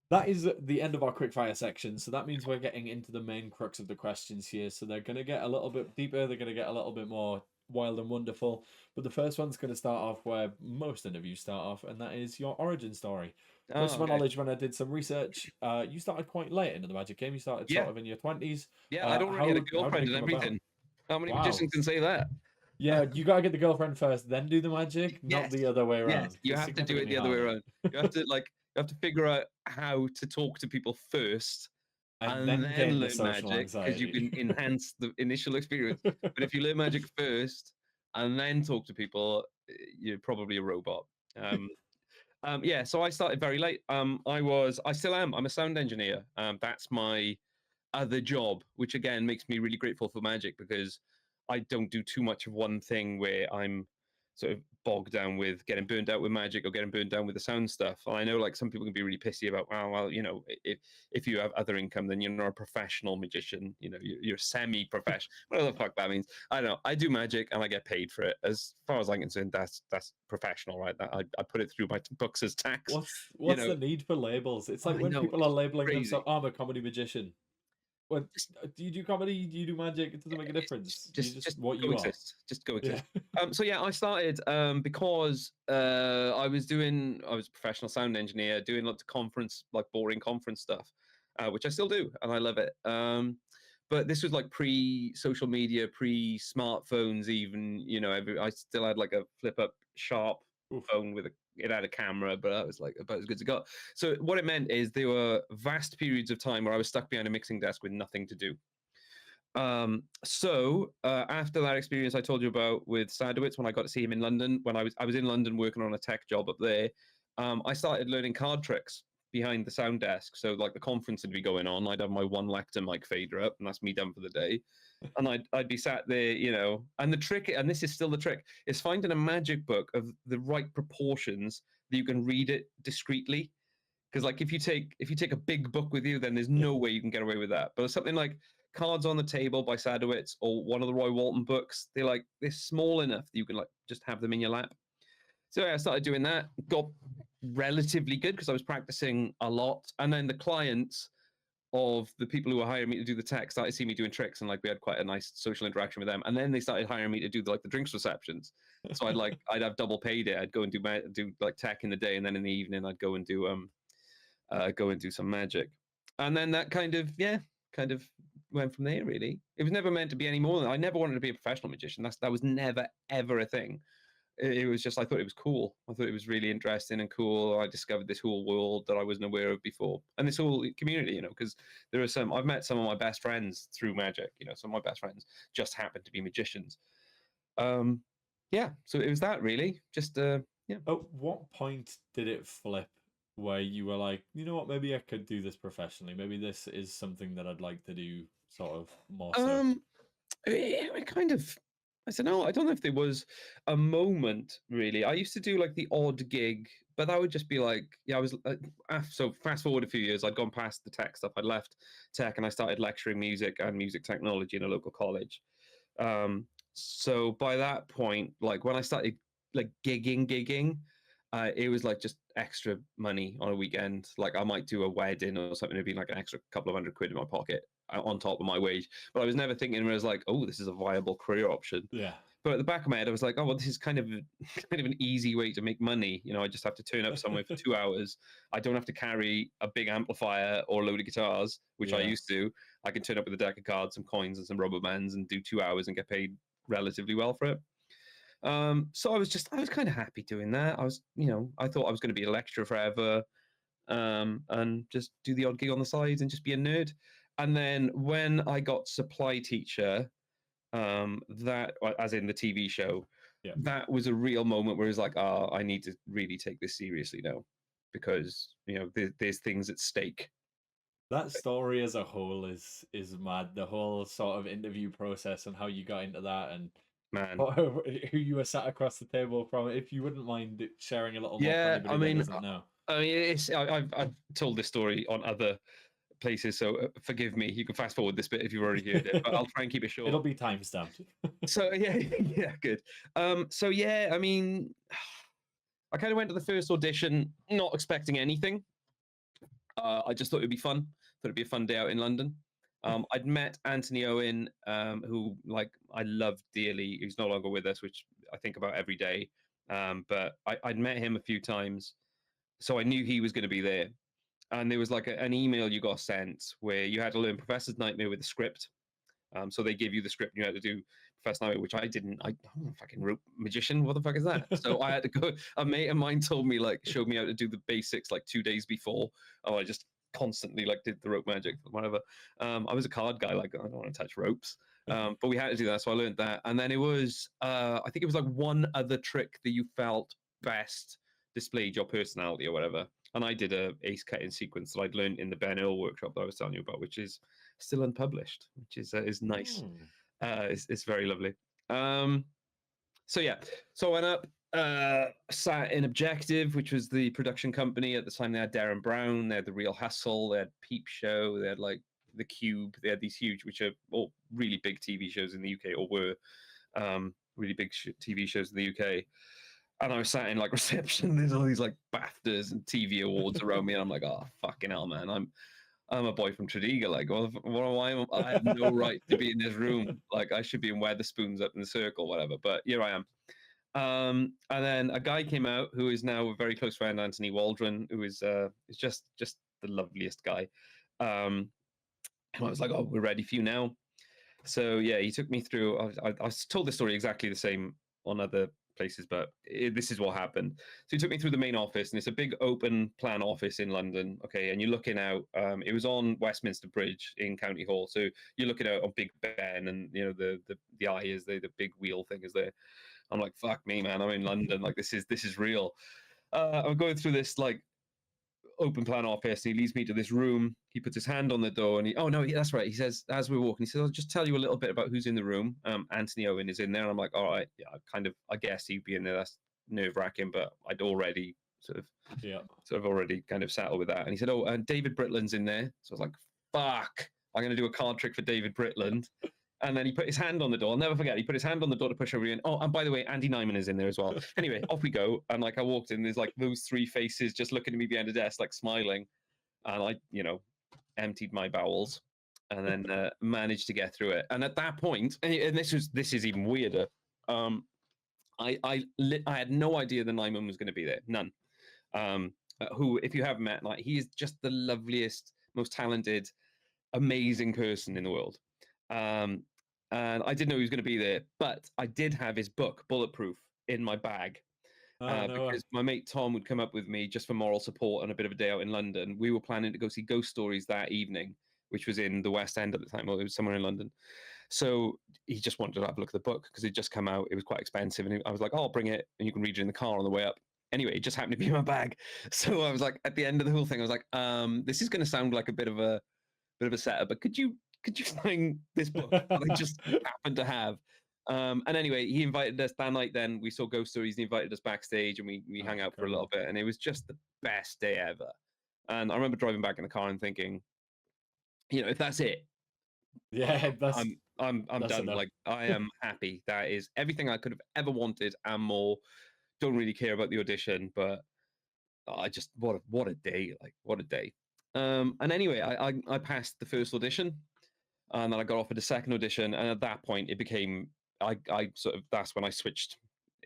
That is the end of our quickfire section. So that means we're getting into the main crux of the questions here. So they're going to get a little bit deeper. They're going to get a little bit more wild and wonderful. But the first one's going to start off where most interviews start off, and that is your origin story. Best of my knowledge, when I did some research, you started quite late into the Magic game. You started sort of in your 20s. Yeah, I'd already had a girlfriend and everything. How many magicians can say that? Yeah, you gotta get the girlfriend first, then do the magic, not the other way around. Yes, you have to do it the other way around. You have to figure out how to talk to people first, and then learn magic, because you can enhance the initial experience. But if you learn magic first and then talk to people, you're probably a robot. Yeah, so I started very late. I still am. I'm a sound engineer. That's my other job, which again makes me really grateful for magic, because I don't do too much of one thing where I'm sort of bogged down with getting burned out with magic or getting burned down with the sound stuff. And I know like some people can be really pissy about, well, you know, if you have other income, then you're not a professional magician. You know, you're semi-professional. Whatever the fuck that means. I don't know. I do magic and I get paid for it. As far as I'm concerned, that's professional, right? That I put it through my books as tax. What's the need for labels? It's like when people are labeling themselves, I'm a comedy magician. Well, do you do comedy? Do you do magic? It doesn't make a difference. Just what you are. Just go exist. So yeah, I started because I was a professional sound engineer, doing lots of boring conference stuff, which I still do, and I love it. But this was like pre-social media, pre-smartphones, even. You know, I still had like a flip-up Sharp phone with it had a camera, but that was like about as good as it got. So what it meant is there were vast periods of time where I was stuck behind a mixing desk with nothing to do. So after that experience I told you about with Sadowitz, when I got to see him in London, when I was in London working on a tech job up there, I started learning card tricks behind the sound desk. So like the conference would be going on, I'd have my one lector mic fader up, and that's me done for the day. And I'd be sat there, you know, and the trick, and this is still the trick, is finding a magic book of the right proportions that you can read it discreetly. Because like if you take a big book with you, then there's no way you can get away with that. But something like Cards on the Table by Sadowitz or one of the Roy Walton books, they're small enough that you can like just have them in your lap. So yeah, I started doing that, got relatively good because I was practicing a lot, and then the clients of the people who were hiring me to do the tech started seeing me doing tricks, and like we had quite a nice social interaction with them. And then they started hiring me to do the drinks receptions. So I'd have double payday. I'd go and do like tech in the day, and then in the evening I'd go and do some magic. And then that kind of went from there. Really, it was never meant to be any more than I never wanted to be a professional magician. That was never ever a thing. It was just I thought it was cool. I thought it was really interesting and cool. I discovered this whole world that I wasn't aware of before, and this whole community, you know, because I've met some of my best friends through magic. You know, some of my best friends just happened to be magicians. Yeah, so it was that really. Just yeah. At what point did it flip where you were like, you know what, maybe I could do this professionally. Maybe this is something that I'd like to do sort of more so. It kind of, I don't know. I don't know if there was a moment really. I used to do like the odd gig, but that would just be like, yeah, I was so fast forward a few years, I'd gone past the tech stuff. I'd left tech and I started lecturing music and music technology in a local college. So by that point, like when I started like gigging, it was like just extra money on a weekend. Like I might do a wedding or something, it'd be like an extra couple of £100 in my pocket on top of my wage. But I was never thinking where I was like, oh, this is a viable career option. Yeah. But at the back of my head, I was like, oh, well, this is kind of an easy way to make money. You know, I just have to turn up somewhere for 2 hours. I don't have to carry a big amplifier or a load of guitars, which I used to. I can turn up with a deck of cards, some coins, and some rubber bands, and do 2 hours and get paid relatively well for it. So I was kind of happy doing that. I thought I was going to be a lecturer forever, and just do the odd gig on the side and just be a nerd. And then when I got supply teacher, that as in the TV show, that was a real moment where it was like, oh, I need to really take this seriously now. because there's things at stake. That story as a whole is mad. The whole sort of interview process and how you got into that, and Man, who you were sat across the table from. If you wouldn't mind sharing a little more for yeah, anybody that doesn't know. I've told this story on other places, so forgive me. You can fast forward this bit if you've already heard it, but I'll try and keep it short. It'll be timestamped. So yeah, good. So yeah, I mean, I kind of went to the first audition not expecting anything. I just thought it'd be fun. Thought it'd be a fun day out in London. I'd met Anthony Owen, who I loved dearly. He's no longer with us, which I think about every day. But I'd met him a few times, so I knew he was going to be there. And there was an email you got sent where you had to learn Professor's Nightmare with the script. So they gave you the script and you had to do Professor's Nightmare, which I didn't. I fucking rope magician. What the fuck is that? So I had to go. A mate of mine told me, showed me how to do the basics 2 days before. Oh, I just constantly did the rope magic, whatever. I was a card guy. I don't want to touch ropes. But we had to do that. So I learned that. And then it was, I think it was one other trick that you felt best displayed your personality or whatever. And I did a ace cutting sequence that I'd learned in the Ben Earl workshop that I was telling you about, which is still unpublished, which is nice. It's very lovely. So yeah, so I went up, sat in Objective, which was the production company at the time. They had Derren Brown, they had The Real Hustle, they had Peep Show, they had The Cube. They had these huge, which are all really big TV shows in the UK, or were really big TV shows in the UK. And I was sat in reception. There's all these BAFTAs and TV awards around me, and I'm like, oh fucking hell, man! I'm a boy from Tredegar. What am I? I have no right to be in this room. I should be in Weatherspoons up in the circle, whatever. But here I am. And then a guy came out who is now a very close friend, Anthony Waldron, who is just the loveliest guy. And I was like, oh, we're ready for you now. So yeah, he took me through. I was told the story exactly the same on other places, but this is what happened. So he took me through the main office, and it's a big open plan office in London. Okay, and you're looking out. It was on Westminster Bridge in County Hall, so you're looking out on Big Ben, and the eye is there, the big wheel thing is there. I'm like, fuck me, man! I'm in London. This is real. I'm going through this open plan office, and he leads me to this room. He puts his hand on the door, and that's right. He says, as we're walking, he says, I'll just tell you a little bit about who's in the room. Anthony Owen is in there. And I'm like, all right, yeah, I guess he'd be in there. That's nerve-wracking, but I'd already sort of already kind of settled with that. And he said, and David Britland's in there. So I was like, fuck, I'm going to do a card trick for David Britland. And then he put his hand on the door. I'll never forget. He put his hand on the door to push everyone in. Oh, and by the way, Andy Nyman is in there as well. Anyway, off we go. And I walked in, there's those three faces just looking at me behind the desk, smiling. And I, emptied my bowels and then managed to get through it. And at that point, and this is even weirder. I had no idea the Nyman was going to be there. None. Who, if you haven't met, he is just the loveliest, most talented, amazing person in the world. And I didn't know he was going to be there, but I did have his book, Bulletproof, in my bag. Because my mate Tom would come up with me just for moral support and a bit of a day out in London. We were planning to go see Ghost Stories that evening, which was in the West End at the time, or it was somewhere in London. So he just wanted to have a look at the book because it just come out. It was quite expensive. And I was like, oh, I'll bring it and you can read it in the car on the way up. Anyway, it just happened to be in my bag. So I was like, at the end of the whole thing, I was like, this is going to sound like a bit of a setup, but could you sign this book that I just happened to have? And anyway, he invited us that night. Then we saw Ghost Stories. And he invited us backstage, and we hung out for a little bit, and it was just the best day ever. And I remember driving back in the car and thinking, if that's it, yeah, I'm done. Enough. I am happy. That is everything I could have ever wanted and more. Don't really care about the audition, but I just what a day! What a day. And anyway, I passed the first audition, and then I got offered a second audition, and at that point, it became I sort of that's when I switched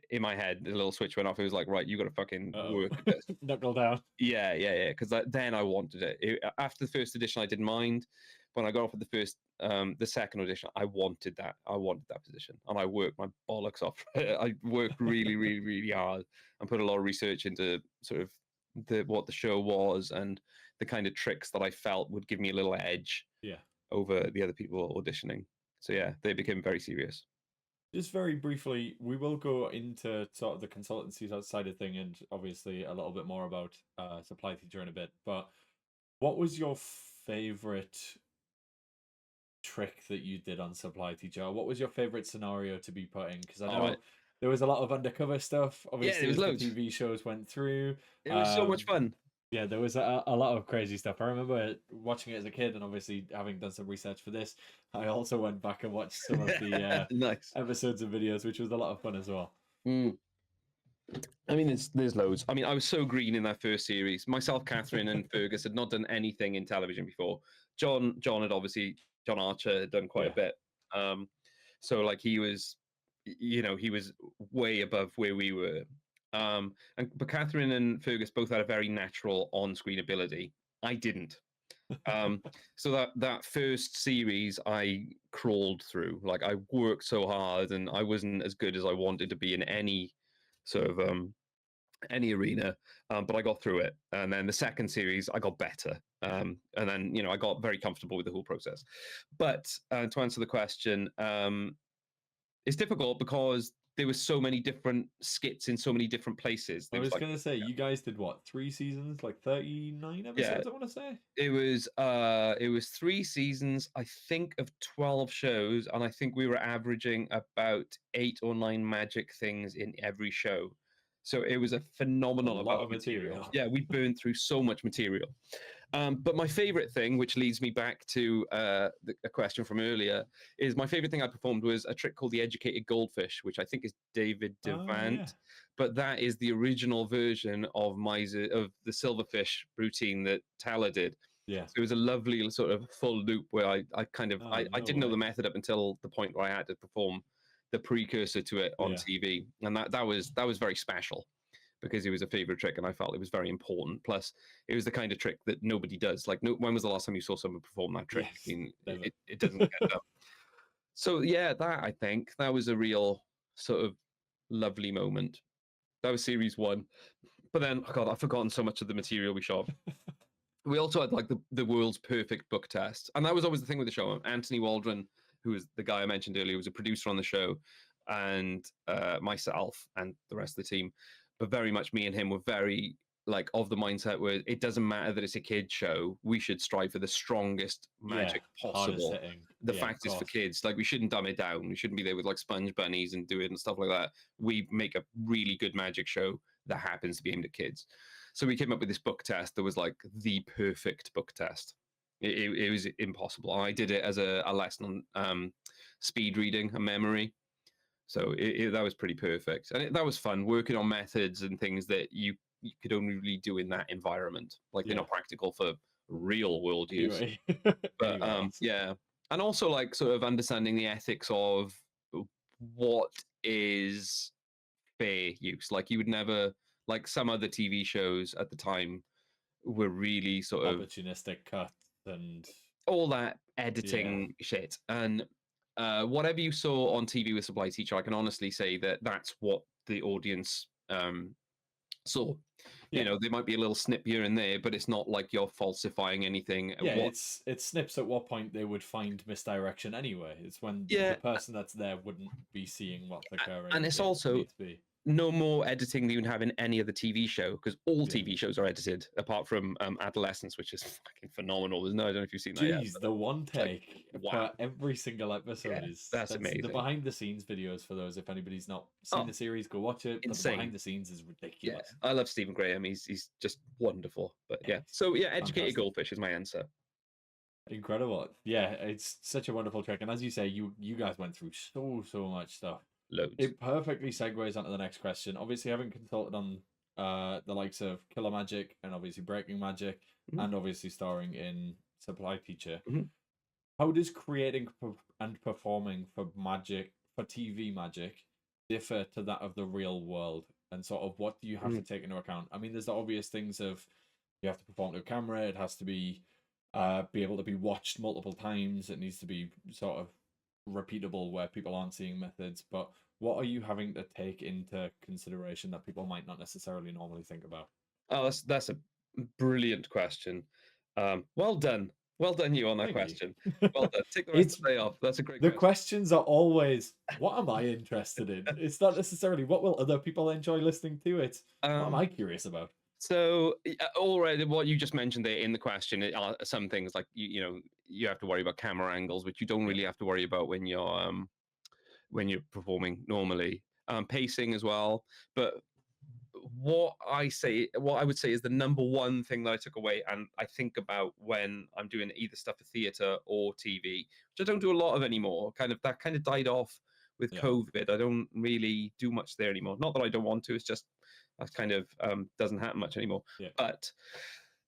in my head. The little switch went off. It was like, right, you got to fucking work at this. Knuckle down. Yeah. Because then I wanted it. After the first audition, I didn't mind. When I got offered the second audition, I wanted that. I wanted that position, and I worked my bollocks off. I worked really, really, really hard, and put a lot of research into sort of what the show was and the kind of tricks that I felt would give me a little edge. Yeah. Over the other people auditioning. So yeah, they became very serious. Just very briefly, we will go into sort of the consultancy side of thing, and obviously a little bit more about supply teacher in a bit. But what was your favorite trick that you did on supply teacher? What was your favorite scenario to be put in? Because I know there was a lot of undercover stuff, Yeah, there obviously, was as the loads. TV shows went through. It was so much fun. Yeah, there was a lot of crazy stuff. I remember watching it as a kid, and obviously having done some research for this, I also went back and watched some of the Nice. episodes and videos, which was a lot of fun as well. Mm. I mean, there's loads. I mean, I was so green in that first series. Myself, Catherine, and Fergus had not done anything in television before. John had obviously, John Archer had done quite a bit. So like he was, he was way above where we were. But Catherine and Fergus both had a very natural on-screen ability. I didn't. So that first series I crawled through. Like I worked so hard, and I wasn't as good as I wanted to be in any sort of any arena, but I got through it. And then the second series, I got better, and then I got very comfortable with the whole process. But to answer the question, it's difficult because there were so many different skits in so many different places. I was gonna say, you guys did what, 3 seasons, like 39 episodes? I want to say it was 3 seasons, I think, of 12 shows, and I think we were averaging about 8 or 9 magic things in every show. So it was a phenomenal amount of material. Yeah, we burned through so much material. But my favorite thing, which leads me back to a question from earlier, is my favorite thing I performed was a trick called the Educated Goldfish, which I think is David Devant. But that is the original version of the silverfish routine that Tala did. Yeah. So it was a lovely sort of full loop where I didn't know the method up until the point where I had to perform the precursor to it on TV, and that was very special because it was a favorite trick, and I felt it was very important. Plus, it was the kind of trick that nobody does. Like, when was the last time you saw someone perform that trick? Yes, I mean, it doesn't get done. So yeah, I think that was a real sort of lovely moment. That was series 1. But then, oh God, I've forgotten so much of the material we shot. We also had like the world's perfect book test, and that was always the thing with the show. Anthony Waldron, who was the guy I mentioned earlier, was a producer on the show, and myself and the rest of the team. But very much me and him were very like of the mindset where it doesn't matter that it's a kid's show. We should strive for the strongest magic possible. The fact is, for kids, like, we shouldn't dumb it down. We shouldn't be there with like sponge bunnies and do it and stuff like that. We make a really good magic show that happens to be aimed at kids. So we came up with this book test that was like the perfect book test. It was impossible. I did it as a lesson on speed reading and memory. So that was pretty perfect. And that was fun, working on methods and things that you could only really do in that environment. Like, they're not practical for real world use. But yeah. And also, like, sort of understanding the ethics of what is fair use. Like, you would never, like, some other TV shows at the time were really sort of opportunistic cuts and all that editing shit. And whatever you saw on TV with Supply Teacher, I can honestly say that that's what the audience saw. You know, there might be a little snip here and there, but it's not like you're falsifying anything. Yeah, it snips at what point they would find misdirection anyway. It's when the person that's there wouldn't be seeing what's occurring. And it's also no more editing than you would have in any other TV show, because all TV shows are edited apart from Adolescence, which is fucking phenomenal. I don't know if you've seen that yet. The one take for every single episode is that's amazing. The behind the scenes videos, for those, if anybody's not seen the series, go watch it. Insane. The behind the scenes is ridiculous. I love Stephen Graham. He's just wonderful. But so Educated Goldfish is my answer. Incredible. Yeah, it's such a wonderful trick. And as you say, you guys went through so much stuff. Loads. It perfectly segues onto the next question. Obviously, having consulted on the likes of Killer Magic and obviously Breaking Magic, and obviously starring in Supply Teacher, how does creating and performing for TV magic differ to that of the real world? And sort of, what do you have to take into account? I mean, there's the obvious things of you have to perform to a camera. It has to be able to be watched multiple times. It needs to be sort of repeatable where people aren't seeing methods. But what are you having to take into consideration that people might not necessarily normally think about? Oh, that's a brilliant question. Well done. Well done you on that Thank question. you. Well done. Take the rest It's of the day off. That's a great the question. questions are always, what am I interested in? It's not necessarily what will other people enjoy listening to. It's what am I curious about? So already what you just mentioned there in the question are some things like you have to worry about camera angles, which you don't really have to worry about when you're performing normally. Pacing as well. But what I would say is the number one thing that I took away and I think about when I'm doing either stuff for theatre or TV, which I don't do a lot of anymore. That kind of died off with COVID. I don't really do much there anymore. Not that I don't want to, it's just that kind of doesn't happen much anymore. Yeah. But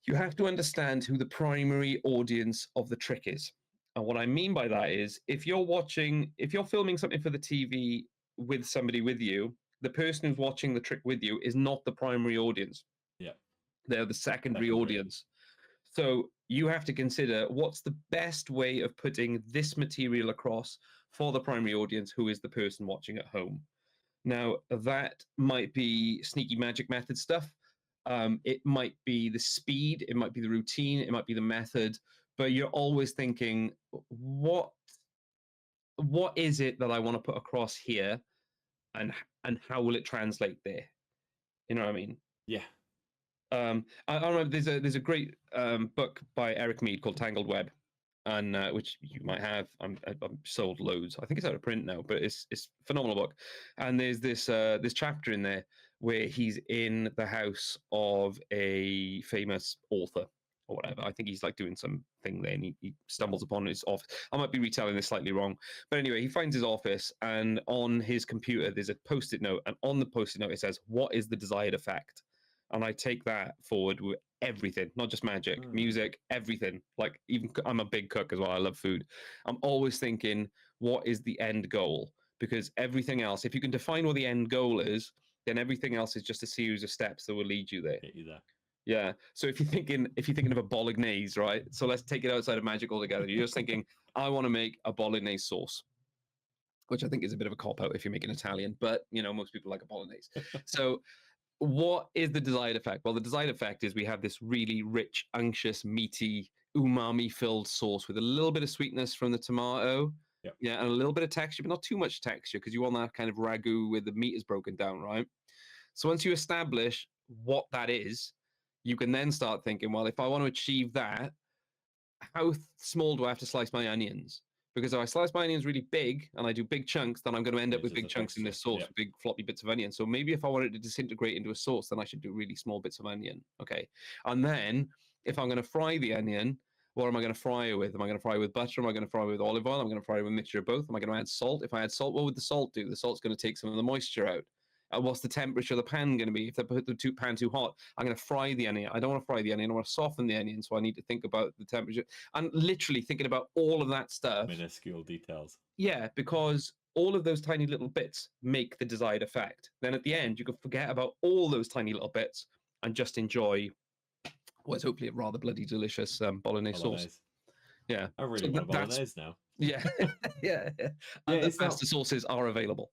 you have to understand who the primary audience of the trick is. And what I mean by that is if you're filming something for the TV with somebody with you, the person who's watching the trick with you is not the primary audience. Yeah. They're the secondary audience. So you have to consider what's the best way of putting this material across for the primary audience, who is the person watching at home. Now, that might be sneaky magic method stuff. It might be the speed, it might be the routine, it might be the method, but you're always thinking, what is it that I want to put across here, and how will it translate there? You know what I mean? Yeah. I remember there's a great book by Eric Mead called Tangled Web, and which you might have. I'm sold loads. I think it's out of print now, but it's a phenomenal book. And there's this chapter in there where he's in the house of a famous author or whatever. I think he's like doing some thing there, and he stumbles upon his office. I might be retelling this slightly wrong, but anyway, he finds his office, and on his computer there's a post-it note, and on the post-it note it says, "What is the desired effect?" And I take that forward with everything, not just magic, music, everything. Like, even I'm a big cook as well. I love food. I'm always thinking, what is the end goal? Because everything else, if you can define what the end goal is, then everything else is just a series of steps that will lead you there. Get you there. Yeah. So if you're thinking of a bolognese, right? So let's take it outside of magic altogether. You're just thinking, I want to make a bolognese sauce, which I think is a bit of a cop out if you're making Italian, but most people like a bolognese. So what is the desired effect? Well, the desired effect is we have this really rich, unctuous, meaty, umami-filled sauce with a little bit of sweetness from the tomato. Yep. Yeah, and a little bit of texture, but not too much texture, because you want that kind of ragu where the meat is broken down, right? So once you establish what that is, you can then start thinking, well, if I want to achieve that, how small do I have to slice my onions? Because if I slice my onions really big and I do big chunks, then I'm going to end up with big chunks in this sauce, big floppy bits of onion. So maybe if I wanted to disintegrate into a sauce, then I should do really small bits of onion. Okay. And then if I'm going to fry the onion, what am I going to fry it with? Am I going to fry it with butter? Am I going to fry it with olive oil? Am I going to fry it with a mixture of both? Am I going to add salt? If I add salt, what would the salt do? The salt's going to take some of the moisture out. What's the temperature of the pan going to be? If I put the pan too hot, I'm going to fry the onion. I don't want to fry the onion. I want to soften the onion. So I need to think about the temperature and literally thinking about all of that stuff. Minuscule details. Yeah, because all of those tiny little bits make the desired effect. Then at the end, you can forget about all those tiny little bits and just enjoy what's hopefully a rather bloody delicious bolognese sauce. Yeah. I really want a bolognese now. Yeah. yeah. And the pasta sauces are available.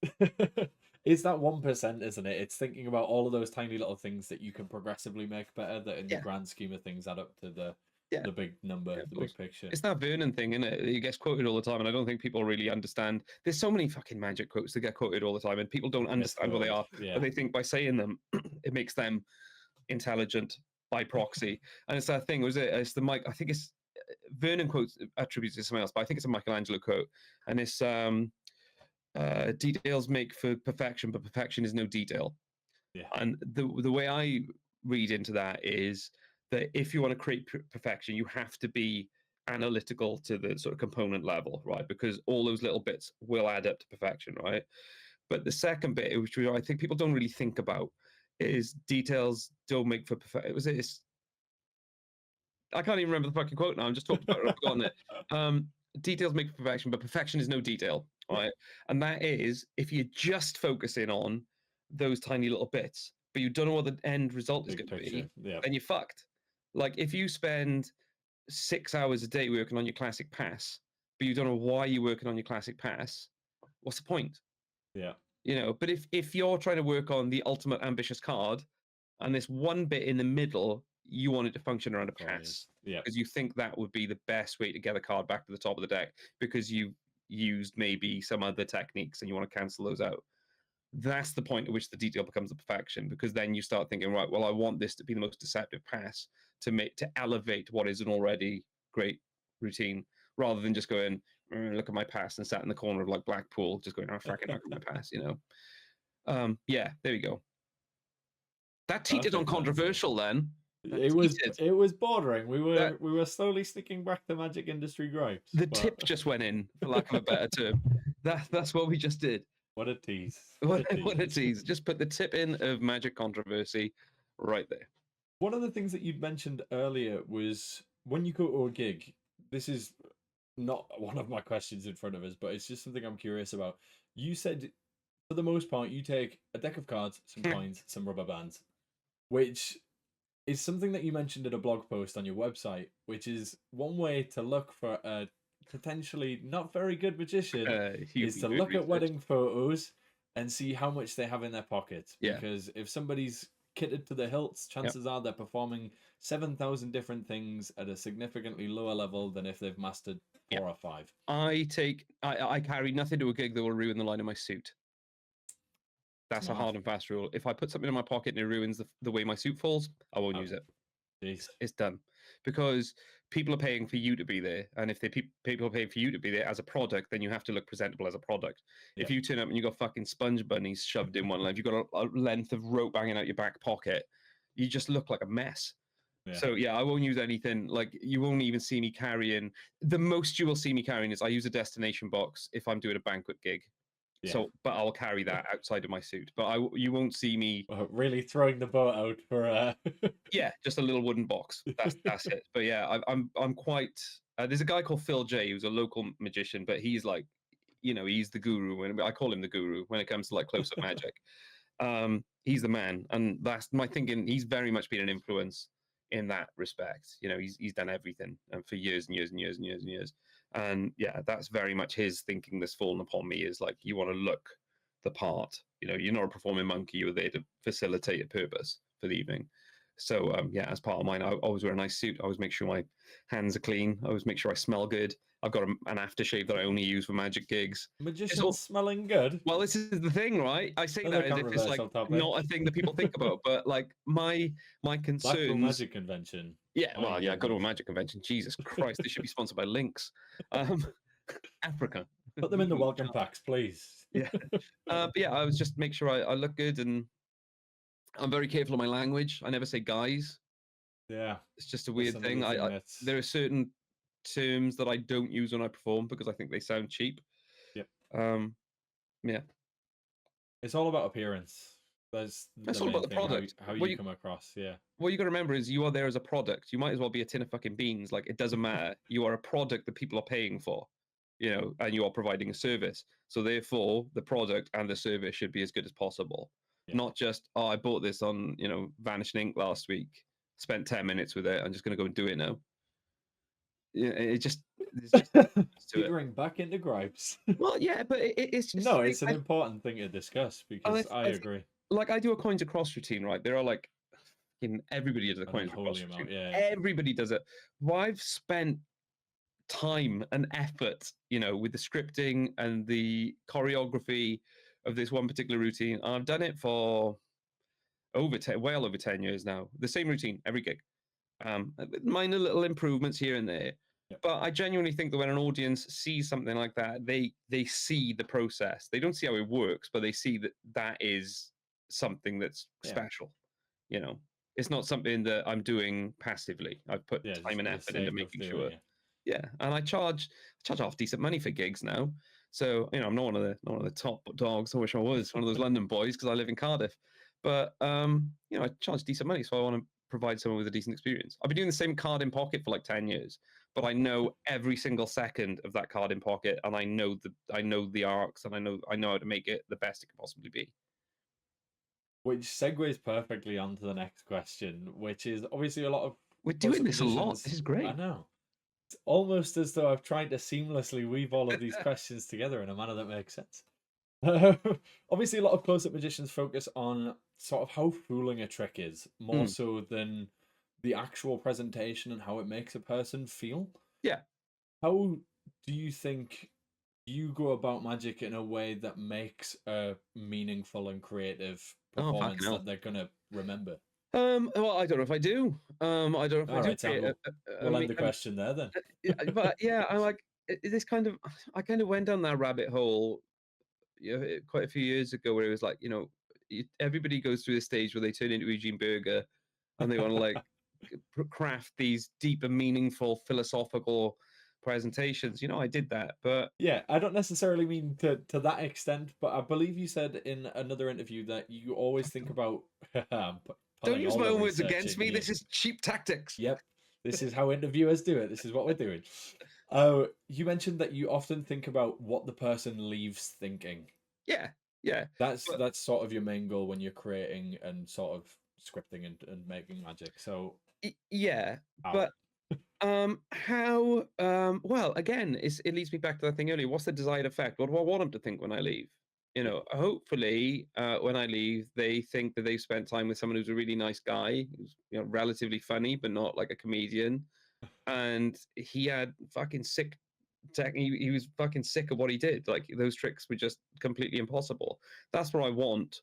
It's that 1%, isn't it? It's thinking about all of those tiny little things that you can progressively make better, that in the grand scheme of things add up to the big number, the big picture. It's that Vernon thing, isn't it? He gets quoted all the time, and I don't think people really understand. There's so many fucking magic quotes that get quoted all the time, and people don't understand what they are. But they think by saying them, it makes them intelligent by proxy. And it's that thing, it's the Mike, I think it's Vernon quotes attributes to something else, but I think it's a Michelangelo quote. And it's details make for perfection, but perfection is no detail. Yeah. And the way I read into that is that if you want to create perfection, you have to be analytical to the sort of component level, right? Because all those little bits will add up to perfection, right? But the second bit, which I think people don't really think about, is details don't make for perfection. I can't even remember the fucking quote now. I'm just talking about it. I've forgotten it. Details make for perfection, but perfection is no detail, right? And that is, if you're just focusing on those tiny little bits, but you don't know what the end result is going to be, then you're fucked. Like, if you spend 6 hours a day working on your classic pass, but you don't know why you're working on your classic pass, what's the point? Yeah. But if you're trying to work on the ultimate ambitious card, and this one bit in the middle you want it to function around a Oh, pass. yeah. Because you think that would be the best way to get a card back to the top of the deck because you've used maybe some other techniques and you want to cancel those out. That's the point at which the detail becomes a perfection, because then you start thinking, right, well, I want this to be the most deceptive pass to elevate what is an already great routine, rather than just going, look at my pass and sat in the corner of like Blackpool, just going, oh, fucking look at my pass, you know. Yeah, there you go. That teetered on controversial then. It was bordering. We were slowly sticking back to Magic industry gripes. The tip just went in, for lack of a better term. That's what we just did. What a tease. What a tease. Just put the tip in of Magic controversy right there. One of the things that you'd mentioned earlier was when you go to a gig, this is not one of my questions in front of us, but it's just something I'm curious about. You said, for the most part, you take a deck of cards, some coins, some rubber bands, which is something that you mentioned in a blog post on your website, which is one way to look for a potentially not very good magician, is to look at wedding photos and see how much they have in their pockets. Yeah. Because if somebody's kitted to the hilts, chances are they're performing 7,000 different things at a significantly lower level than if they've mastered 4 or 5. I carry nothing to a gig that will ruin the line of my suit. That's a hard and fast rule. If I put something in my pocket and it ruins the way my suit falls, I won't use it. It's done. Because people are paying for you to be there. And if people are paying for you to be there as a product, then you have to look presentable as a product. Yeah. If you turn up and you've got fucking sponge bunnies shoved in one leg, you've got a length of rope hanging out your back pocket, you just look like a mess. Yeah. So yeah, I won't use anything. Like, you won't even see me carrying. The most you will see me carrying is I use a destination box if I'm doing a banquet gig. Yeah. So, but I'll carry that outside of my suit. But you won't see me really throwing the boat out for. Yeah, just a little wooden box. That's it. But yeah, I'm quite. There's a guy called Phil J, who's a local magician, but he's like, he's the guru, and I call him the guru when it comes to like close-up magic. He's the man, and that's my thinking. He's very much been an influence in that respect. He's done everything for years and years and years and years and years. And yeah, that's very much his thinking that's fallen upon me, is like, you want to look the part. You're not a performing monkey. You're there to facilitate a purpose for the evening. So yeah, as part of mine, I always wear a nice suit. I always make sure my hands are clean. I always make sure I smell good. I've got an aftershave that I only use for magic gigs. Magicians smelling good? Well, this is the thing, right? I say that as if it's like not a thing that people think about, but like my concerns. Blackpool Magic Convention. Yeah, well, yeah, go to a magic convention. Jesus Christ, they should be sponsored by Lynx. Africa. Put them in the welcome packs, please. Yeah. But yeah, I was just make sure I look good, and I'm very careful of my language. I never say guys. Yeah. It's just a weird thing. There are certain terms that I don't use when I perform because I think they sound cheap. Yep. Yeah. It's all about appearance. That's all about the product. How you come across, yeah. What you got to remember is you are there as a product. You might as well be a tin of fucking beans. Like, it doesn't matter. You are a product that people are paying for, and you are providing a service. So therefore, the product and the service should be as good as possible. Yeah. Not just, I bought this on, Vanishing Ink last week, spent 10 minutes with it, I'm just going to go and do it now. Yeah, it's just figuring back into gripes. Well, yeah, but it's just it's an important thing to discuss, because I agree. Like, I do a coins across routine, right? There are like, everybody does a coins across routine. Yeah. Everybody does it. Well, I've spent time and effort, with the scripting and the choreography of this one particular routine. I've done it for well over 10 years now. The same routine every gig. Minor little improvements here and there. Yep. But I genuinely think that when an audience sees something like that, they see the process. They don't see how it works, but they see that is something that's special. It's not something that I'm doing passively. I've put time and effort into making sure. Yeah, and I charge off decent money for gigs now. So I'm not one of the top dogs. I wish I was one of those London boys because I live in Cardiff. But I charge decent money, so I want to provide someone with a decent experience. I've been doing the same card in pocket for like 10 years, but I know every single second of that card in pocket, and I know the arcs, and I know how to make it the best it can possibly be. Which segues perfectly onto the next question, which is obviously a lot of... We're doing this a lot. This is great. I know. It's almost as though I've tried to seamlessly weave all of these questions together in a manner that makes sense. Obviously, a lot of close-up magicians focus on sort of how fooling a trick is, more so than the actual presentation and how it makes a person feel. Yeah. How do you think you go about magic in a way that makes a meaningful and creative performance that they're gonna remember? Well, I don't know if I do. I don't know if I do create we'll end the question there then. But yeah, I like this kind of. I kind of went down that rabbit hole, quite a few years ago, where it was like, everybody goes through the stage where they turn into Eugene Berger, and they want to like craft these deep and meaningful philosophical presentations. I did that, but yeah, I don't necessarily mean to that extent, but I believe you said in another interview that you always think about don't use my own words against me. This is cheap tactics. Yep, this is how interviewers do it. This is what we're doing. You mentioned that you often think about what the person leaves thinking. Yeah. That's sort of your main goal when you're creating and sort of scripting and making magic. So yeah, but how? Well, again, it leads me back to that thing earlier. What's the desired effect? What do I want them to think when I leave? Hopefully, when I leave, they think that they've spent time with someone who's a really nice guy, who's relatively funny, but not like a comedian, and he had fucking sick he was fucking sick of what he did. Like, those tricks were just completely impossible. That's what I want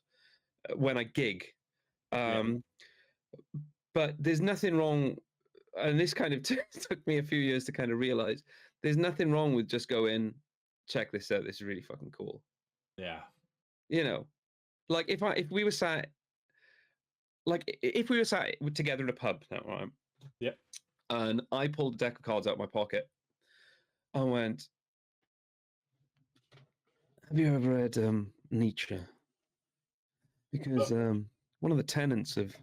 when I gig. But there's nothing wrong, and this kind of took me a few years to kind of realize, there's nothing wrong with just going, check this out, this is really fucking cool. Yeah. Like if we were sat together in a pub now, right? Yep. And I pulled a deck of cards out of my pocket. I went, have you ever read Nietzsche? Because one of the tenets of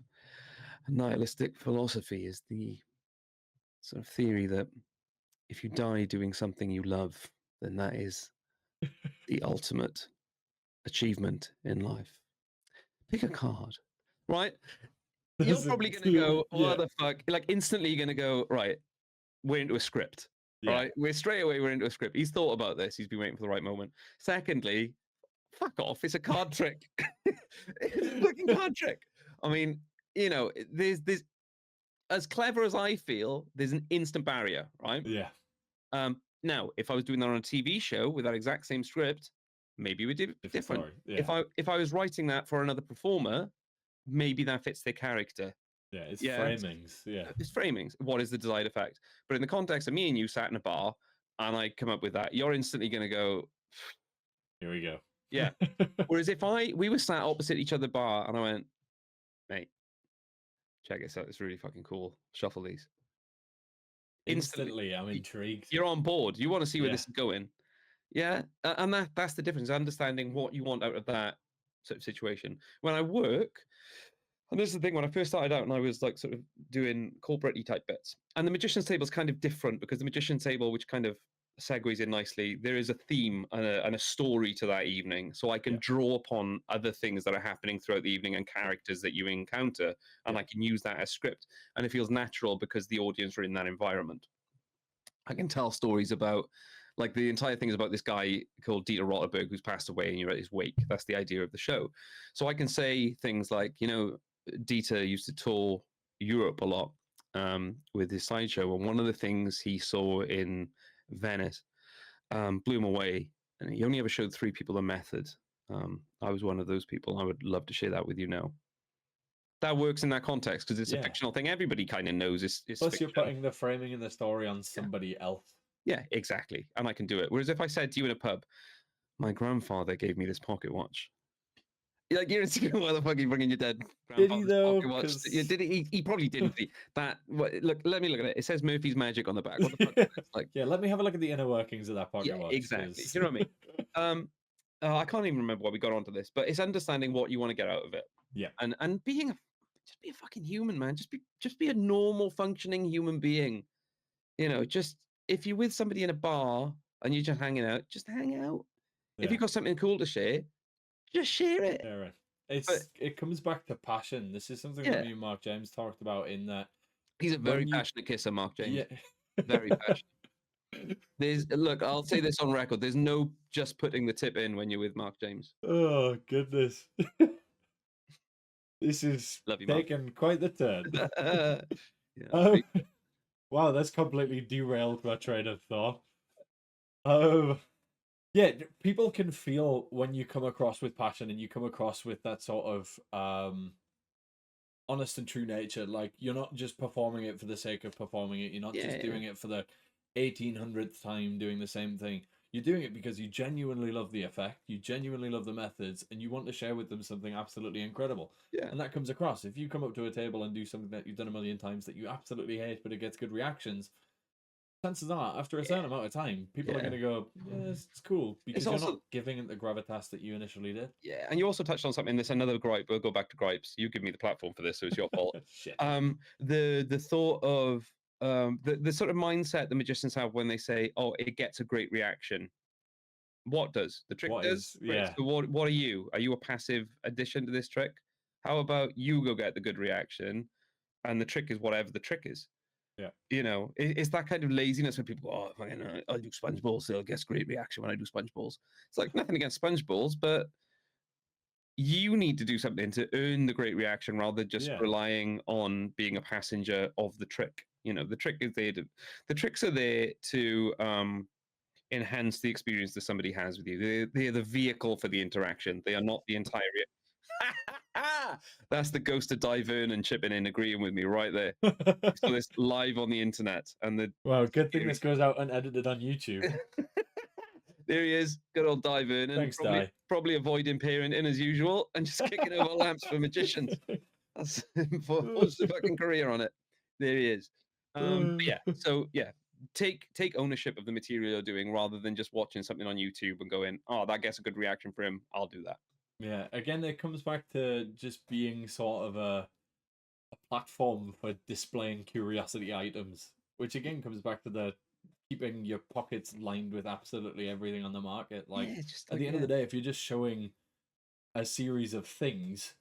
nihilistic philosophy is the sort of theory that if you die doing something you love, then that is the ultimate achievement in life. Pick a card, right? You're probably going to go, what the fuck? Like, instantly you're going to go, right, we're into a script, right? We're into a script. He's thought about this. He's been waiting for the right moment. Secondly, fuck off. It's a card trick. It's a fucking card trick. I mean, there's as clever as I feel, there's an instant barrier, right? Yeah. Now, if I was doing that on a TV show with that exact same script, maybe we did different. Yeah. If I was writing that for another performer, maybe that fits their character. Yeah, it's framings. Yeah, it's framings. What is the desired effect? But in the context of me and you sat in a bar, and I come up with that, you're instantly going to go, here we go. Yeah. Whereas if we were sat opposite each other bar, and I went, mate, check this out, it's really fucking cool. Shuffle these. Instantly, I'm intrigued. You're on board. You want to see where this is going. Yeah, and that's the difference, understanding what you want out of that sort of situation. When I work, and this is the thing, when I first started out and I was like sort of doing corporate-y type bits, and the magician's table is kind of different, because the magician's table, which kind of segues in nicely, there is a theme and a story to that evening, so I can draw upon other things that are happening throughout the evening and characters that you encounter, and I can use that as script, and it feels natural because the audience are in that environment. I can tell stories about, like, the entire thing is about this guy called Dieter Rotterberg who's passed away, and you're at his wake. That's the idea of the show. So I can say things like, Dieter used to tour Europe a lot with his sideshow, and one of the things he saw in Venice blew him away, and he only ever showed 3 people the method. I was one of those people. I would love to share that with you now. That works in that context because it's a fictional thing. Everybody kind of knows it's Plus, fictional. You're putting the framing in the story on somebody else. Yeah, exactly. And I can do it. Whereas if I said to you in a pub, my grandfather gave me this pocket watch. Like, you're in why the fuck are you bringing your dead grandfather's did he, though? Pocket watch? Yeah, did he probably didn't. Look, let me look at it. It says Murphy's Magic on the back. What the fuck is it? Like, yeah, let me have a look at the inner workings of that pocket watch. Exactly. You know what I mean? I can't even remember why we got onto this, but it's understanding what you want to get out of it. Yeah. And just be a fucking human, man. Just be a normal functioning human being. Just if you're with somebody in a bar and you're just hanging out, just hang out. Yeah. If you've got something cool to share, just share it. Share it. It comes back to passion. This is something that me and Mark James talked about, in that he's a very passionate kisser, Mark James. Yeah. Very passionate. Look, I'll say this on record. There's no just putting the tip in when you're with Mark James. Oh, goodness. This is taken quite the turn. Yeah. Wow, that's completely derailed my train of thought. Um, yeah, people can feel when you come across with passion and you come across with that sort of honest and true nature. Like, you're not just performing it for the sake of performing it. You're not just doing it for the 1800th time doing the same thing. You're doing it because you genuinely love the effect, you genuinely love the methods, and you want to share with them something absolutely incredible. Yeah. And that comes across. If you come up to a table and do something that you've done a million times that you absolutely hate, but it gets good reactions, chances are, after a certain amount of time, people are going to go, yeah, it's cool, because It's you're also not giving it the gravitas that you initially did. Yeah, and you also touched on something. That's another gripe. We'll go back to gripes. You give me the platform for this, so it's your fault. Shit. The thought of the sort of mindset the magicians have when they say, "Oh, it gets a great reaction." What does the trick What does? is, Great. yeah. So what are you? Are you a passive addition to this trick? How about you go get the good reaction, and the trick is whatever the trick is. Yeah. You know, it's that kind of laziness when people go, "Oh, man, I do sponge balls, so I get great reaction when I do sponge balls." It's like nothing against sponge balls, but you need to do something to earn the great reaction rather than just relying on being a passenger of the trick. You know, the trick is there to, the tricks are there to enhance the experience that somebody has with you. They're the vehicle for the interaction. They are not the entire. That's the ghost of Di Vernon chipping in, agreeing with me right there. So this live on the internet, and the Well, good thing this goes out unedited on YouTube. There he is, good old Di Vernon. Thanks, Di. Probably avoiding parenting as usual and just kicking over lamps for magicians. That's forced a fucking career on it. There he is. Take ownership of the material you're doing rather than just watching something on YouTube and going, "Oh, that gets a good reaction for him. I'll do that." Yeah, again, it comes back to just being sort of a platform for displaying curiosity items, which again comes back to the keeping your pockets lined with absolutely everything on the market. Like, at the end of the day, if you're just showing a series of things,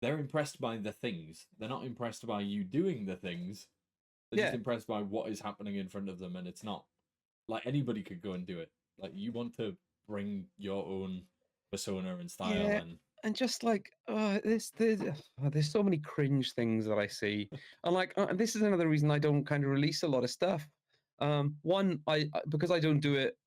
they're impressed by the things. They're not impressed by you doing the things. They're just impressed by what is happening in front of them, and it's not like anybody could go and do it. Like, you want to bring your own persona and style, and just like there's so many cringe things that I see, and like this is another reason I don't kind of release a lot of stuff. One, because I don't do it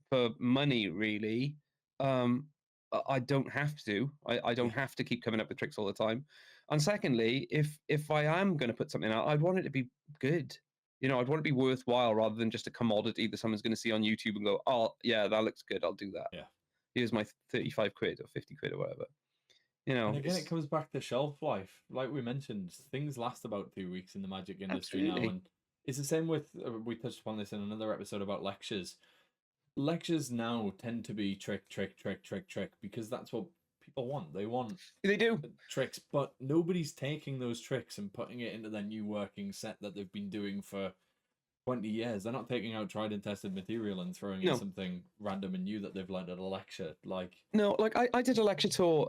for money really. I don't have to. I don't have to keep coming up with tricks all the time. And secondly, if I am going to put something out, I'd want it to be good. You know, I'd want it to be worthwhile rather than just a commodity that someone's going to see on YouTube and go, "Oh, yeah, that looks good. I'll do that." Yeah. Here's my 35 quid or 50 quid or whatever. You know, and again, it comes back to shelf life. Like we mentioned, things last about 2 weeks in the magic industry now, and it's the same with. We touched upon this in another episode about lectures. Lectures now tend to be trick, because that's what people want. They want tricks, but nobody's taking those tricks and putting it into their new working set that they've been doing for 20 years. They're not taking out tried and tested material and throwing in something random and new that they've learned at a lecture. Like, no, like I did a lecture tour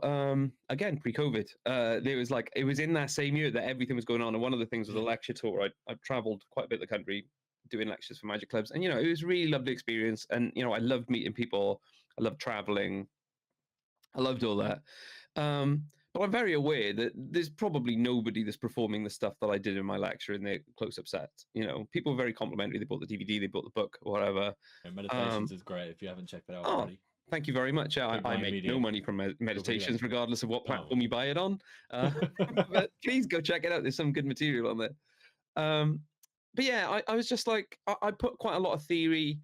again pre-COVID. There was like, it was in that same year that everything was going on, and one of the things was a lecture tour. I traveled quite a bit of the country doing lectures for magic clubs, and you know, it was a really lovely experience. And you know, I loved meeting people, I loved traveling, I loved all that. But I'm very aware that there's probably nobody that's performing the stuff that I did in my lecture in their close-up set. You know, people were very complimentary. They bought the DVD, they bought the book, whatever. Meditations is great if you haven't checked that out already. Thank you very much. I make no money from meditations, regardless of what platform you buy it on. But please go check it out. There's some good material on there. But yeah, I was just like, I put quite a lot of theory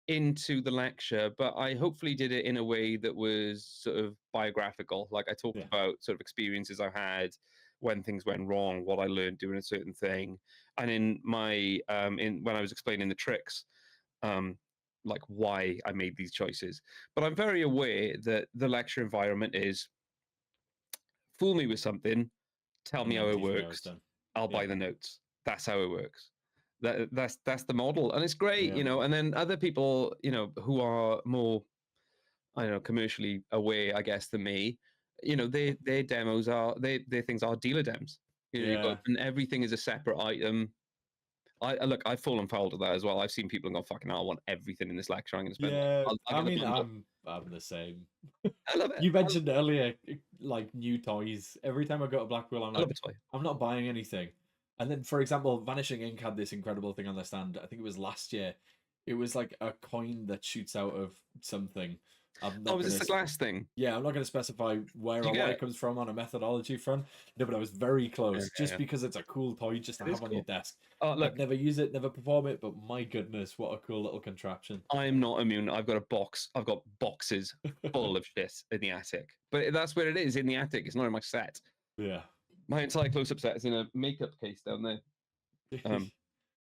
into the lecture, but I hopefully did it in a way that was sort of biographical. Like I talked about sort of experiences I had when things went wrong, what I learned doing a certain thing, and in my when I was explaining the tricks, like why I made these choices. But I'm very aware that the lecture environment is fool me with something, tell me how it works, I'll buy the notes. That's how it works. That's the model, and it's great, you know. And then other people, you know, who are more, I don't know, commercially aware, I guess, than me, you know, their demos are their things are dealer dems. You know, you've got, and everything is a separate item. Look, I've fallen foul to that as well. I've seen people and go, "Fucking hell, I want everything in this lecture. I'm going to spend." I'm the same. I love it. You mentioned earlier, like new toys. Every time I go to Blackpool, I'm like, I'm not buying anything. And then, for example, Vanishing Ink had this incredible thing on their stand. I think it was last year. It was like a coin that shoots out of something. I'm Oh, not is gonna. this the glass thing? Yeah, I'm not going to specify where Did you or get what it? it comes from on a methodology front. No, but I was very Yeah, close. Just yeah. because it's a cool toy just to It is have on your cool. desk. Oh, I'd look, never use it, never perform it, but my goodness, what a cool little contraption. I'm not immune. I've got a box. I've got boxes full of shit in the attic. But that's where it is, in the attic. It's not in my set. Yeah. My entire close-up set is in a makeup case down there.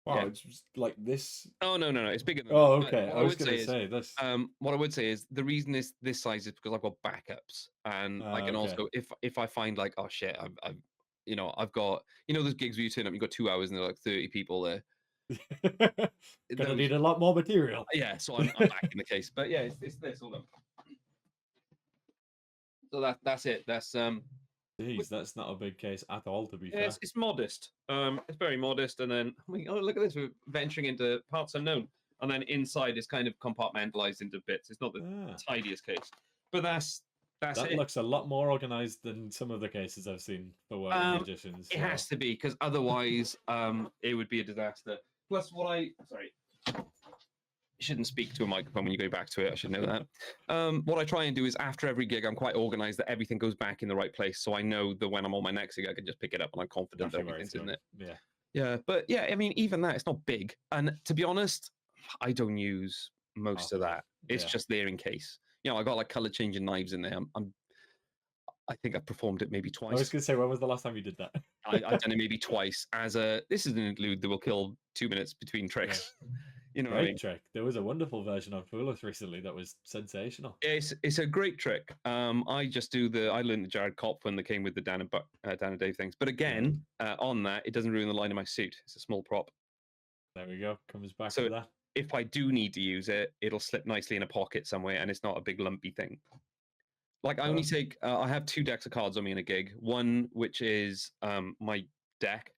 Wow, Yeah. it's just like this. Oh no, it's bigger than that. Oh, But okay. I was going to say this. what I would say is the reason is this size is because I've got backups, and I can Okay. also if I find like, oh shit, I've I've got those gigs where you turn up, you've got 2 hours and there are like 30 people there. Gonna need a lot more material. Yeah, so I'm back in the case. But yeah, it's this. Hold on. So that's it. That's Jeez, that's not a big case at all, to be yeah, fair. it's modest. It's very modest, and then oh look at this, we're venturing into parts unknown, and then inside is kind of compartmentalized into bits. It's not the tidiest case, but that it. Looks a lot more organized than some of the cases I've seen for working magicians. It has to be, because otherwise, it would be a disaster. Plus, you shouldn't speak to a microphone when you go back to it. I should know that. What I try and do is after every gig, I'm quite organized that everything goes back in the right place. So I know that when I'm on my next gig, I can just pick it up and I'm confident that everything's in it. Yeah. Yeah. But yeah, I mean, even that, it's not big. And to be honest, I don't use most of that. It's just there in case. I got like color changing knives in there. I think I performed it maybe twice. I was going to say, when was the last time you did that? I've done it maybe twice this is an interlude that will kill 2 minutes between tricks. Yeah. Great trick. There was a wonderful version on Foolus recently that was sensational. It's a great trick. I learned the Jared Kopf when they came with the Dan and Dave things. But again, on that, it doesn't ruin the line of my suit. It's a small prop. There we go. Comes back to that. If I do need to use it, it'll slip nicely in a pocket somewhere, and it's not a big lumpy thing. Like I only take, I have 2 decks of cards on me in a gig. One which is my deck.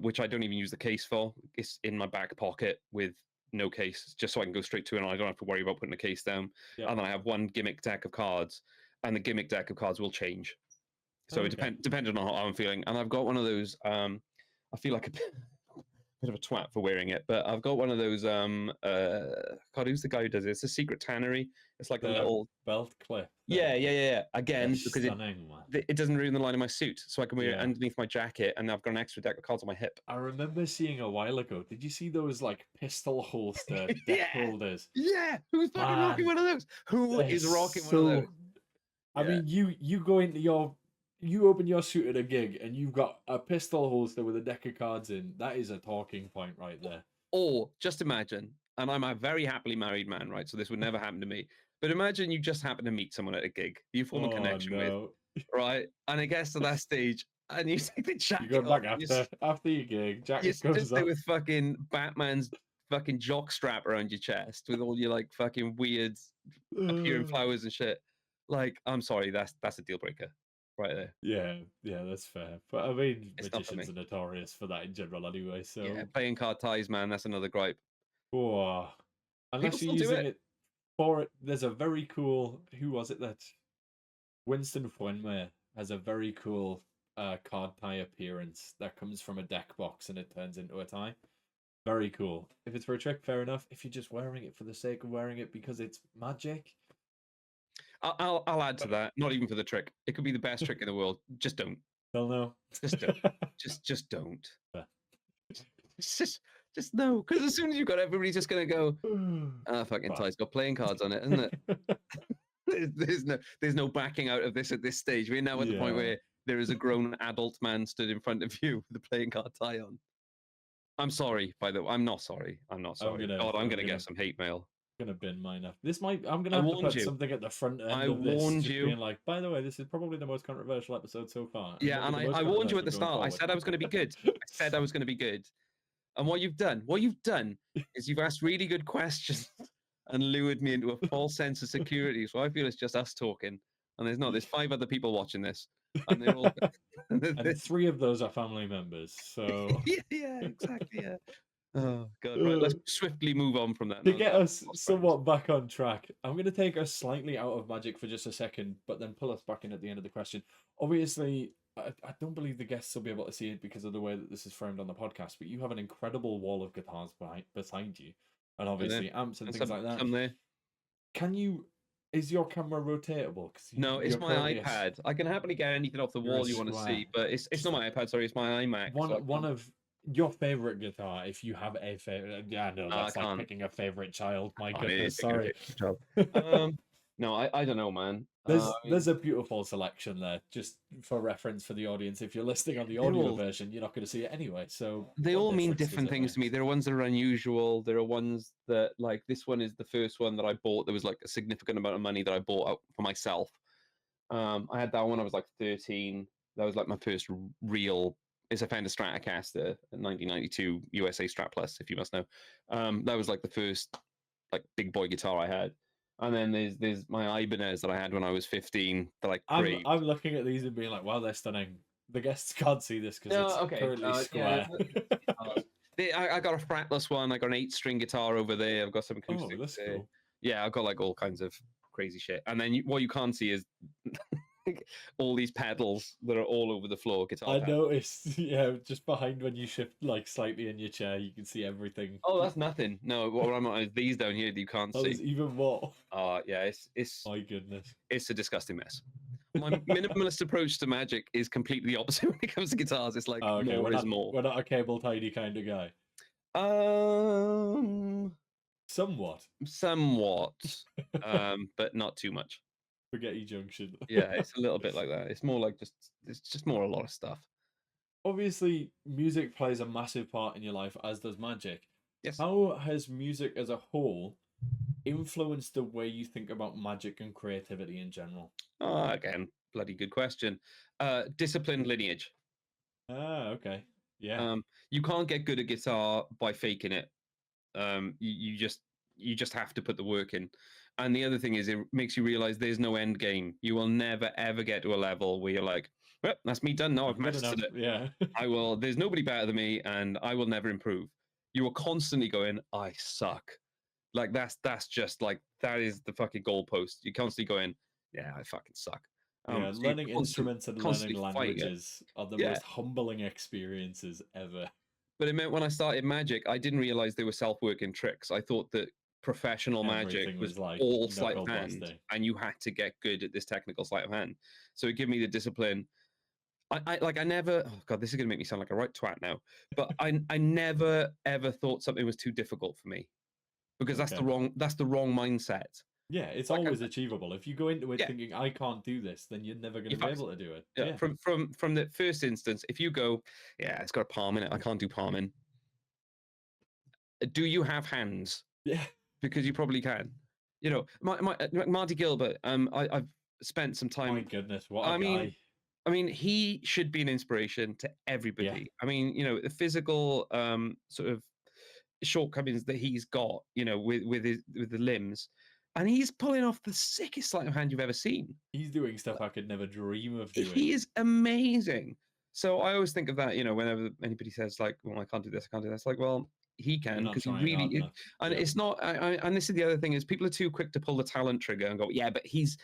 Which I don't even use the case for. It's in my back pocket with no case, just so I can go straight to it and I don't have to worry about putting the case down. And then I have one gimmick deck of cards, and the gimmick deck of cards will change. So it depending on how I'm feeling. And I've got one of those, I feel like a bit of a twat for wearing it, but I've got one of those, God, who's the guy who does it? It's a Secret Tannery. It's like a little belt clip. Yeah. Again, because it doesn't ruin the line of my suit, so I can wear it underneath my jacket, and I've got an extra deck of cards on my hip. I remember seeing a while ago. Did you see those like pistol holster deck holders? Yeah, who's fucking rocking one of those? Who is rocking one of those? I mean, you go into you open your suit at a gig and you've got a pistol holster with a deck of cards in. That is a talking point right there. Or just imagine, and I'm a very happily married man, right? So this would never happen to me. But imagine you just happen to meet someone at a gig you form a connection with, right? And it gets to that stage, and you take the jacket You go back after your gig, jacket comes off. With fucking Batman's fucking jock strap around your chest with all your like fucking weird appearing flowers and shit. Like, I'm sorry, that's a deal breaker. Right there. Yeah, that's fair. But I mean, magicians are notorious for that in general anyway. So playing card ties, man, that's another gripe. Oh, unless you're using it for it. There's a very cool. Who was it that? Winston Fuenme has a very cool card tie appearance that comes from a deck box and it turns into a tie. Very cool. If it's for a trick, fair enough. If you're just wearing it for the sake of wearing it because it's magic. I'll add to that. Not even for the trick. It could be the best trick in the world. Just don't. Hell no. Just don't. just don't. Just no. Because as soon as you've got everybody just gonna go, fucking ties got playing cards on it, isn't it? there's no backing out of this at this stage. We're now at the point where there is a grown adult man stood in front of you with a playing card tie on. I'm sorry, by the way. I'm not sorry. I'm gonna get some hate mail. Gonna bin mine up. I'm gonna have to put something at the front end of this. Warned you. Being like, by the way, this is probably the most controversial episode so far. Yeah, and I warned you at the start. I said I was going to be good. And what you've done is you've asked really good questions and lured me into a false sense of security. So I feel it's just us talking, and there's 5 other people watching this, and they're all. And 3 of those are family members. So yeah, exactly. Yeah. Oh god! Right, let's swiftly move on from that. To get us somewhat back on track, I'm going to take us slightly out of magic for just a second, but then pull us back in at the end of the question. Obviously, I don't believe the guests will be able to see it because of the way that this is framed on the podcast, but you have an incredible wall of guitars beside you, and obviously amps and things like that. Some there. Can you? Is your camera rotatable? No, it's my iPad. I can happily get anything off the wall you want to see, but it's not my iPad. Sorry, it's my iMac. One of your favorite guitar, if you have a favorite. Yeah, no, that's like picking a favorite child. My goodness, sorry. No, I don't know, man. There's a beautiful selection there, just for reference for the audience. If you're listening on the audio version, you're not going to see it anyway. So they all mean different things to me. There are ones that are unusual. There are ones that, like, this one is the first one that I bought. There was like a significant amount of money that I bought out for myself. I had that one when I was like 13. That was like my first real. It's a Fender Stratocaster, a 1992 USA Strat Plus, if you must know. That was like the first like big boy guitar I had. And then there's my Ibanez that I had when I was 15 that I craved. I'm looking at these and being like, wow, they're stunning. The guests can't see this because it's currently square. I got a fretless one. I got an 8-string guitar over there. I've got some acoustics. Oh, that's cool. Yeah, I've got like all kinds of crazy shit. And then what you can't see is all these pedals that are all over the floor. Guitar. I noticed, yeah, just behind when you shift like slightly in your chair, you can see everything. Oh, that's nothing. No, what I'm on is these down here that you can't see. There's even more. Yeah, it's. My goodness, it's a disgusting mess. My minimalist approach to Magic is completely opposite when it comes to guitars. It's like more is more. We're not a cable tidy kind of guy. Somewhat, but not too much. Spaghetti Junction. Yeah, it's a little bit like that. It's more like it's just more a lot of stuff. Obviously, music plays a massive part in your life, as does Magic. Yes. How has music as a whole influenced the way you think about magic and creativity in general? Again, bloody good question. Disciplined lineage. Okay. Yeah. You can't get good at guitar by faking it. You just have to put the work in. And the other thing is, it makes you realize there's no end game. You will never ever get to a level where you're like, well, that's me done now. I've mastered it. Yeah. There's nobody better than me, and I will never improve. You are constantly going, I suck. Like that's just like, that is the fucking goalpost. You're constantly going, yeah, I fucking suck. So learning instruments and learning languages are the most humbling experiences ever. But it meant when I started Magic, I didn't realize they were self-working tricks. I thought that professional Magic was like all sleight of hand, and you had to get good at this technical sleight of hand. So it gave me the discipline. I never. Oh God, this is gonna make me sound like a right twat now. But I never ever thought something was too difficult for me, because that's the wrong mindset. Yeah, it's like always achievable. If you go into it thinking I can't do this, then you're never going to be able to do it. Yeah. From the first instance, if you go, yeah, it's got a palm in it, I can't do palming. Do you have hands? Yeah, because you probably can. You know, Marty Gilbert. I've spent some time. My goodness, what a guy! I mean, he should be an inspiration to everybody. Yeah. I mean, you know, the physical sort of shortcomings that he's got, you know, with the limbs. And he's pulling off the sickest sleight of hand you've ever seen. He's doing stuff I could never dream of doing. He is amazing. So I always think of that, you know, whenever anybody says like, well, I can't do this, I can't do that. It's like, well, he can, because he really, and it's not, and this is the other thing, is people are too quick to pull the talent trigger and go, yeah, but he's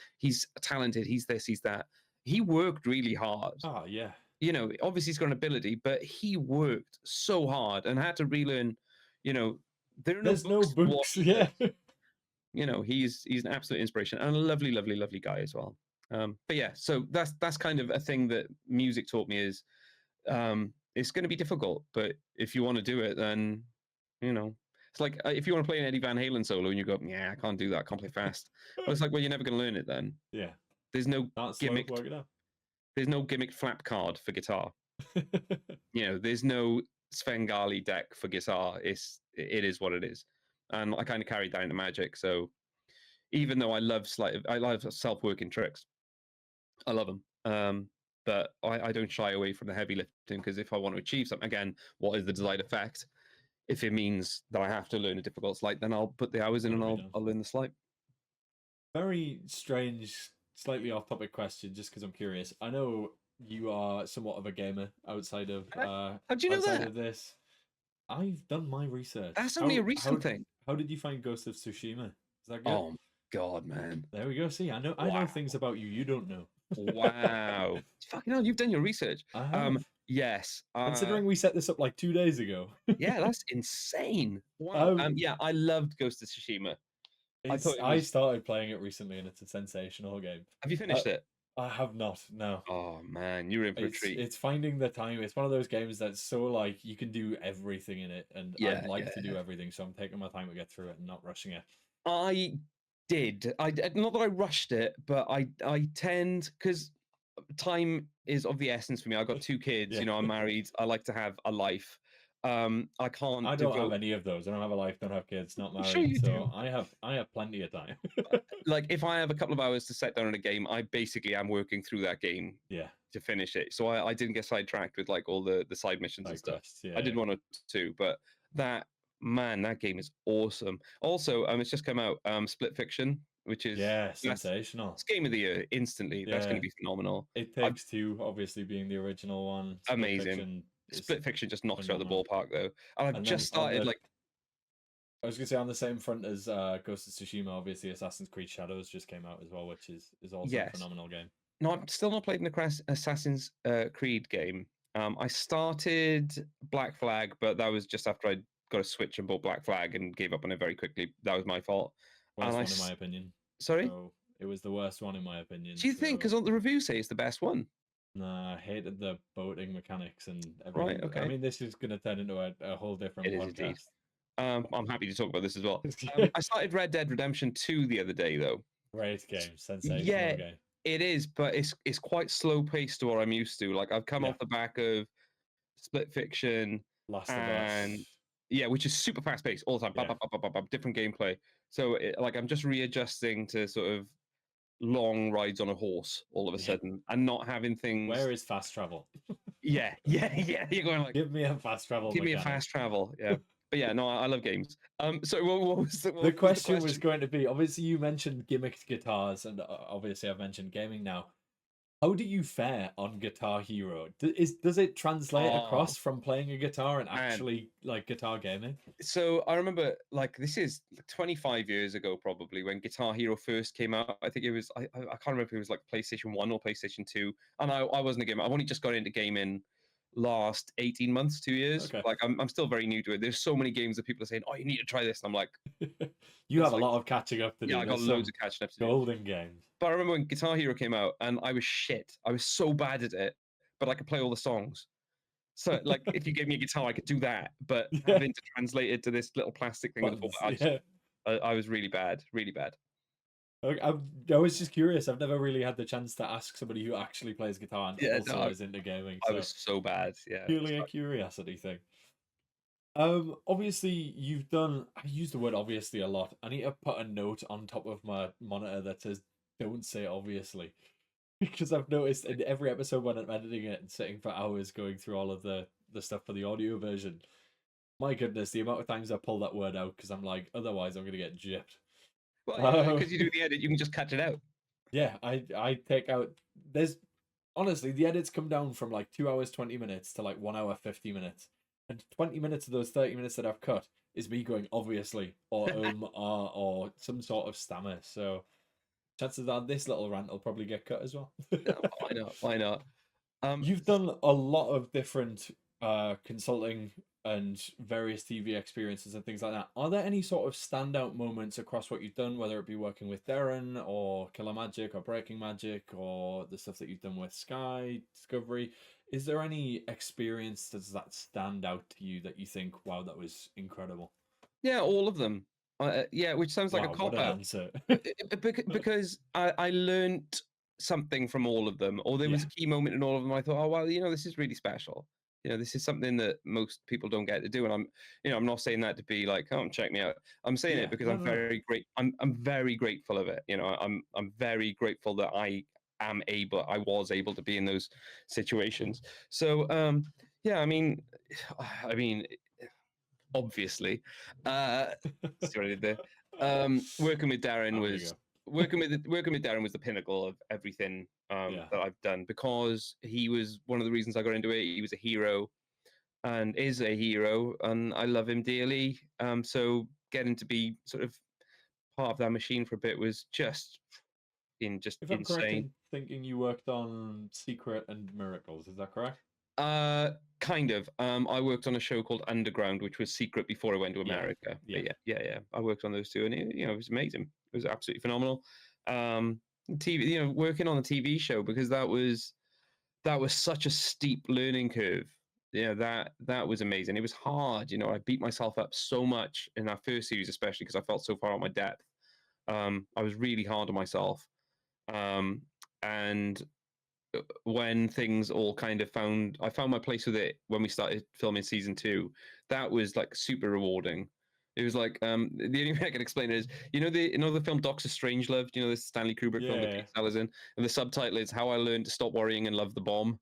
talented, he's this, he's that. He worked really hard. Oh, yeah. You know, obviously he's got an ability, but he worked so hard and had to relearn, you know, there's no books. Yeah. You know, he's an absolute inspiration and a lovely, lovely, lovely guy as well. But yeah, so that's kind of a thing that music taught me is it's going to be difficult, but if you want to do it, then, you know, it's like if you want to play an Eddie Van Halen solo and you go, yeah, I can't do that, I can't play fast. Well, it's like, well, you're never going to learn it then. Yeah. There's no gimmicked flap card for guitar. You know, there's no Svengali deck for guitar. It is what it is. And I kind of carried that into Magic. So even though I love self-working tricks, I love them. But I don't shy away from the heavy lifting, because if I want to achieve something, again, what is the desired effect? If it means that I have to learn a difficult sleight, then I'll put the hours in and I'll learn the sleight. Very strange, slightly off-topic question, just because I'm curious. I know you are somewhat of a gamer outside of how'd you know that? Of this. I've done my research. That's only a recent thing. How did you find Ghost of Tsushima? Is that good? Oh God, man! There we go. See, I know things about you don't know. Wow. Fucking hell, you've done your research. I have. Yes. Considering we set this up like 2 days ago. Yeah, that's insane. Wow. Um, Yeah, I loved Ghost of Tsushima. I thought it I was. started playing it recently and it's a sensational game. Have you Uh, finished it? I have not, no. Oh man, you're in for a treat. It's finding the time. It's one of those games that's so like you can do everything in it, and I'd Yeah, like yeah. to do everything, so I'm taking my time to get through it and not rushing it. I did. Not that I rushed it, but I tend because time is of the essence for me. I've got two kids. Yeah. I'm married. I like to have a life. I can't I don't have devote. any of those. I don't have a life, don't have kids, not Sure, married, you so do. I have plenty of time. Like if I have a couple of hours to set down in a game, I basically am working through that game Yeah, to finish it. So I didn't get sidetracked with like all the side missions and side stuff. quests. Yeah, I did yeah. want to, but that that game is awesome. Also, it's just come out, Split Fiction, which is Yeah, that's sensational. it's game of the year instantly. That's going Yeah, to be phenomenal. It I've, Takes Two, obviously being the original one. Split amazing. Fiction is Split Fiction just knocks it out of the phenomenal. ballpark though, and I've And just then on started the, like I was gonna say on the same front as Ghost of Tsushima, obviously Assassin's Creed Shadows just came out as well, which is also a yes. phenomenal game. No, I'm still not played an Assassin's Creed game. I started Black Flag, but that was just after I got a Switch and bought Black Flag and gave up on it very quickly. That was my fault. And Worst one in my opinion. sorry, So it was the worst one in my opinion. do you think? So Because all the reviews say it's the best one, nah, I hated the boating mechanics and right? everything. I Okay, mean, this is gonna turn into a whole different it is indeed. podcast. I'm happy to talk about this as well. Yeah. I started Red Dead Redemption 2 the other day, though. Great game, sensational Yeah, game. it is, but it's quite slow paced to what I'm used to. Like I've come Yeah, off the back of Split Fiction, Last of and Us. yeah, which is super fast paced all the time, Yeah, different gameplay. So like I'm just readjusting to sort of long rides on a horse all of a yeah. sudden, and not having things. Where is fast travel? Yeah, yeah. You're going like, Give me a fast travel give me a mechanic. fast travel. Yeah, but yeah, no, I love games. So what was The what was the question was question? going to be, obviously you mentioned gimmicked guitars, and obviously I've mentioned gaming now. How do you fare on Guitar Hero? Does it translate Oh across from playing a guitar and man, actually like guitar gaming? so I remember like this is 25 years ago probably when Guitar Hero first came out. I think it was I can't remember if it was like PlayStation 1 or PlayStation 2. And I wasn't a gamer. I've only just got into gaming last 18 months, 2 years. Okay. Like I'm still very new to it. There's so many games that people are saying, "Oh, you need to try this." And I'm like, You it's have a like, lot of catching up to yeah, do. I got There's loads some of catching up to do. golden games. But I remember when Guitar Hero came out and I was shit. I was so bad at it, but I could play all the songs. So like if you gave me a guitar, I could do that. But Yeah, having to translate it to this little plastic thing with a buttons. format, Yeah. I was really bad, really bad. I was just curious. I've never really had the chance to ask somebody who actually plays guitar and Yeah, also no, is into gaming. I So was so bad. Yeah. purely a curiosity thing. Obviously you've done. I use the word obviously a lot. I need to put a note on top of my monitor that says "Don't say obviously," because I've noticed in every episode when I'm editing it and sitting for hours going through all of the stuff for the audio version. My goodness, the amount of times I pull that word out because I'm like, otherwise I'm gonna get gypped. Well, yeah, Um, because you do the edit, you can just cut it out. yeah, I take out. There's honestly the edits come down from like 2 hours 20 minutes to like 1 hour 50 minutes, and 20 minutes of those 30 minutes that I've cut is me going obviously or or some sort of stammer. So chances are this little rant will probably get cut as well. No, why not? Why not? You've done a lot of different consulting and various TV experiences and things like that. Are there any sort of standout moments across what you've done, whether it be working with Derren or Killer Magic or Breaking Magic or the stuff that you've done with Sky Discovery? Is there any experiences that stand out to you that you think, wow, that was incredible? Yeah, all of them. Yeah, which sounds like a Wow, what cop an out. answer. Because I learned something from all of them, or there was Yeah. a key moment in all of them. I thought, oh well, this is really special. This is something that most people don't get to do. And I'm not saying that to be like, come check me out. I'm saying Yeah. it because No, I'm no, no. very great. I'm very grateful of it. I'm very grateful that I was able to be in those situations. So yeah, I mean, obviously. See what I did there? Working with Darren There we was go. working with Darren was the pinnacle of everything Yeah. that I've done because he was one of the reasons I got into it. He was a hero and is a hero, and I love him dearly. So getting to be sort of part of that machine for a bit was just just If I'm correct insane. in thinking you worked on Secret and Miracles, is that correct? Kind of. I worked on a show called Underground, which was secret before I went to America. Yeah. But yeah. I worked on those two, and it was amazing. It was absolutely phenomenal. TV, working on a TV show, because that was such a steep learning curve. Yeah, that was amazing. It was hard. I beat myself up so much in that first series, especially because I felt so far out my depth. I was really hard on myself. And when things all kind of I found my place with it when we started filming season 2. That was like super rewarding. It was like the only way I can explain it is the film Doctor Strangelove. The Stanley Kubrick film that Peter Sellers in, and the subtitle is "How I Learned to Stop Worrying and Love the Bomb."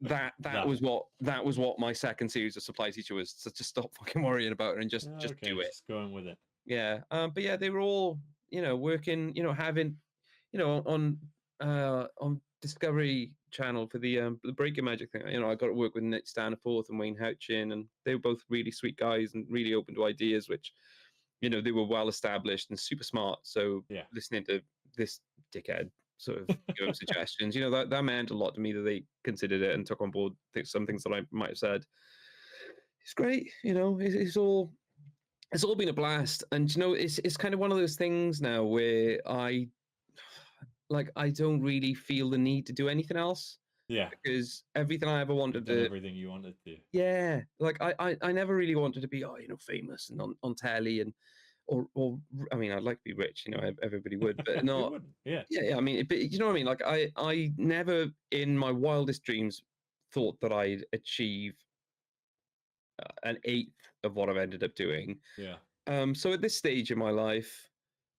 That was what my second series of Supply Teacher was. So just stop fucking worrying about it and just do it. Just going with it. Yeah. But yeah, they were all working. Having on Discovery Channel for the Breaking Magic thing. I got to work with Nick Staniforth and Wayne Houchin, and they were both really sweet guys and really open to ideas, which they were well established and super smart. So listening to this dickhead sort of give them suggestions, that meant a lot to me, that they considered it and took on board some things that I might have said. It's great. It's all been a blast, and it's kind of one of those things now where I don't really feel the need to do anything else. Yeah. Because everything I ever wanted to... Everything you wanted to. Yeah. I never really wanted to be, famous and on telly or I mean, I'd like to be rich, everybody would, but not... Yeah. Yeah, I mean, but you know what I mean? Like, I never in my wildest dreams thought that I'd achieve an eighth of what I've ended up doing. Yeah. So at this stage in my life,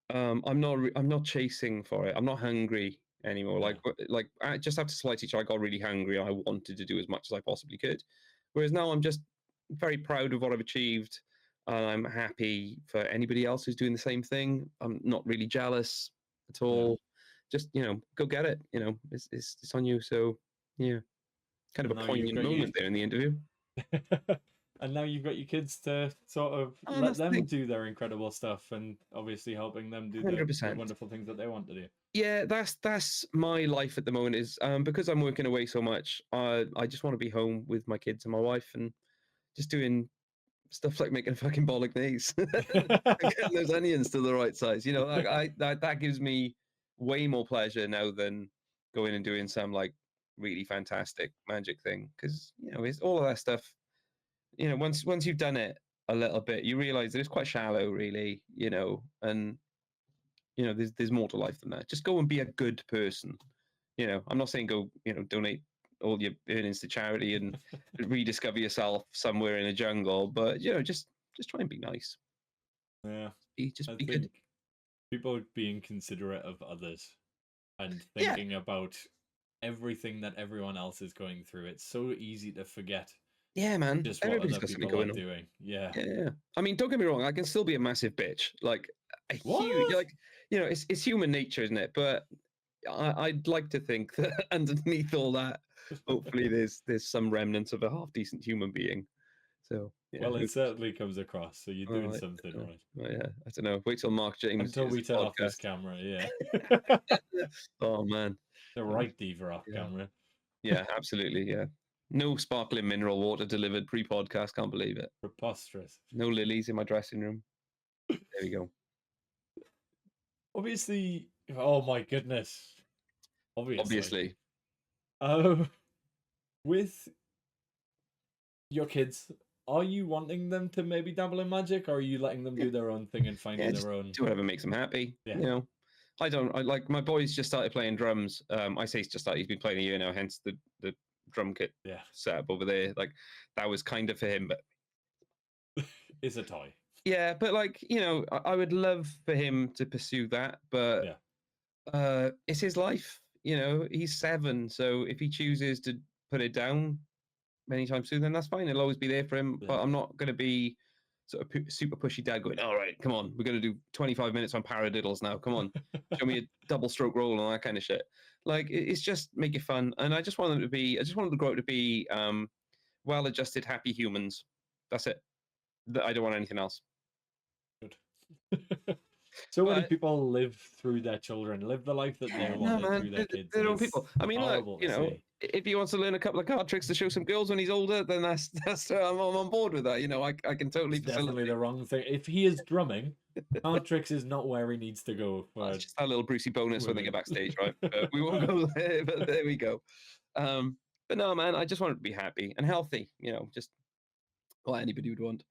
I'm not chasing for it. I'm not hungry anymore. Like just after Supply Teacher, I got really hungry. I wanted to do as much as I possibly could. Whereas now I'm just very proud of what I've achieved. I'm happy for anybody else who's doing the same thing. I'm not really jealous at all. Yeah. Just go get it. It's on you. So yeah, kind of a poignant moment there in the interview. And now you've got your kids to sort of let them do their incredible stuff, and obviously helping them do the wonderful things that they want to do. Yeah, that's my life at the moment, is because I'm working away so much. I just want to be home with my kids and my wife, and just doing stuff like making a fucking bolognese, getting those onions to the right size. That gives me way more pleasure now than going and doing some like really fantastic magic thing, because it's all of that stuff. Once you've done it a little bit, you realize that it's quite shallow, really, and there's more to life than that. Just go and be a good person. I'm not saying go, donate all your earnings to charity and rediscover yourself somewhere in a jungle, but just try and be nice. Yeah. Be good. People being considerate of others and thinking about everything that everyone else is going through. It's so easy to forget. Yeah, man. Just what other people are doing. Yeah. I mean, don't get me wrong. I can still be a massive bitch. Like a huge, it's human nature, isn't it? But I'd like to think that underneath all that, hopefully, there's some remnants of a half decent human being. So yeah, well, it certainly comes across. So you're doing something right. Well, yeah, I don't know. Wait till Mark James. Until we turn off this camera. Yeah. Oh man. The right diva off camera. Yeah, absolutely. Yeah. No sparkling mineral water delivered pre-podcast. Can't believe it. Preposterous. No lilies in my dressing room. There we go. Obviously. Oh my goodness. Obviously. With your kids, are you wanting them to maybe dabble in magic, or are you letting them do their own thing and finding their own? Do whatever makes them happy. Yeah. I like my boy's just started playing drums. I say he's just started. He's been playing a year now, hence the drum kit set up over there. Like that was kind of for him, but it's a toy. Yeah, but like I would love for him to pursue that, but it's his life. He's 7, so if he chooses to put it down many times soon, then that's fine. It'll always be there for him. But I'm not going to be sort of super pushy dad going, all right, come on, we're going to do 25 minutes on paradiddles now. Come on, show me a double stroke roll and all that kind of shit. Like, it's just make it fun. And I just want them to grow up to be well-adjusted, happy humans. That's it. I don't want anything else. Good. So many people live through their children, live the life that they want man, through their kids. they're And own it's people. I mean, look, horrible to see. if he wants to learn a couple of card tricks to show some girls when he's older, then that's I'm on board with that. I can totally It's definitely facilitate. the wrong thing. If he is drumming, card tricks is not where he needs to go. That's just that little Brucey bonus when they get women. backstage, right? We won't go there, but there we go. But no, man, I just want to be happy and healthy. Just what anybody would want.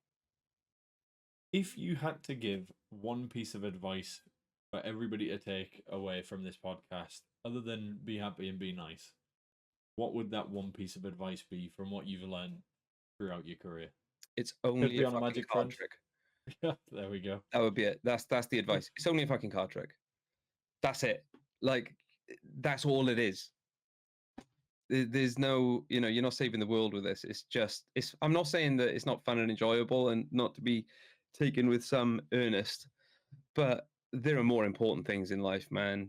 If you had to give one piece of advice for everybody to take away from this podcast, other than be happy and be nice, what would that one piece of advice be from what you've learned throughout your career? It's only a on a fucking magic card front. trick. Yeah, there we go. That would be it. That's the advice. It's only a fucking card trick. That's it. Like, that's all it is. There's no, you're not saving the world with this. I'm not saying that it's not fun and enjoyable and not to be taken with some earnest, but there are more important things in life, man,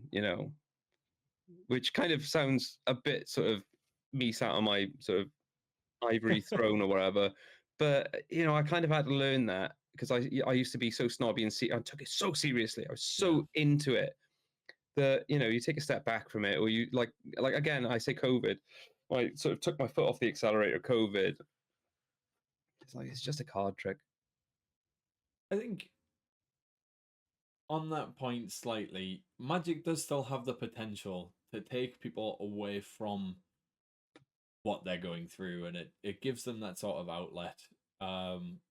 which kind of sounds a bit sort of me sat on my sort of ivory throne or whatever. But, I kind of had to learn that because I used to be so snobby and I took it so seriously. I was so into it that, you take a step back from it, or you like again, I say COVID, I sort of took my foot off the accelerator. COVID, it's just a card trick. I think on that point slightly, magic does still have the potential to take people away from what they're going through, and it gives them that sort of outlet.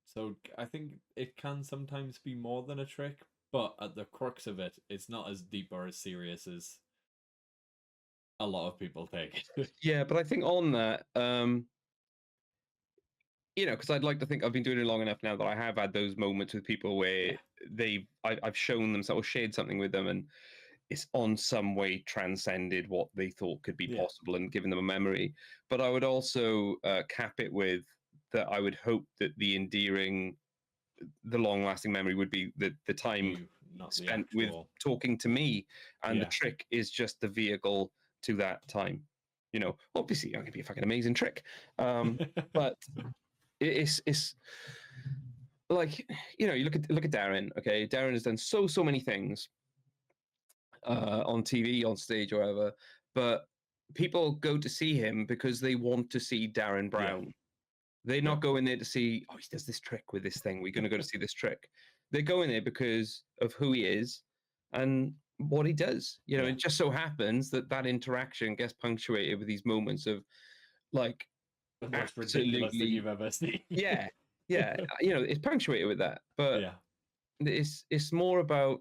So I think it can sometimes be more than a trick, but at the crux of it, it's not as deep or as serious as a lot of people take it. Yeah, but I think on that, because I'd like to think I've been doing it long enough now that I have had those moments with people where I've shown them or shared something with them, and it's on some way transcended what they thought could be possible and given them a memory. But I would also cap it with that I would hope that the long-lasting memory would be the time spent with talking to me, and the trick is just the vehicle to that time. Obviously, it could be a fucking amazing trick, but it's like you look at Derren. Okay, Derren has done so many things on TV, on stage, or whatever, but people go to see him because they want to see Derren Brown. Yeah. They're not going there to see, he does this trick with this thing, we're going to go to see this trick. They're going there because of who he is and what he does. It just so happens that interaction gets punctuated with these moments of like the most ridiculous thing you've ever seen. yeah. It's punctuated with that, but it's more about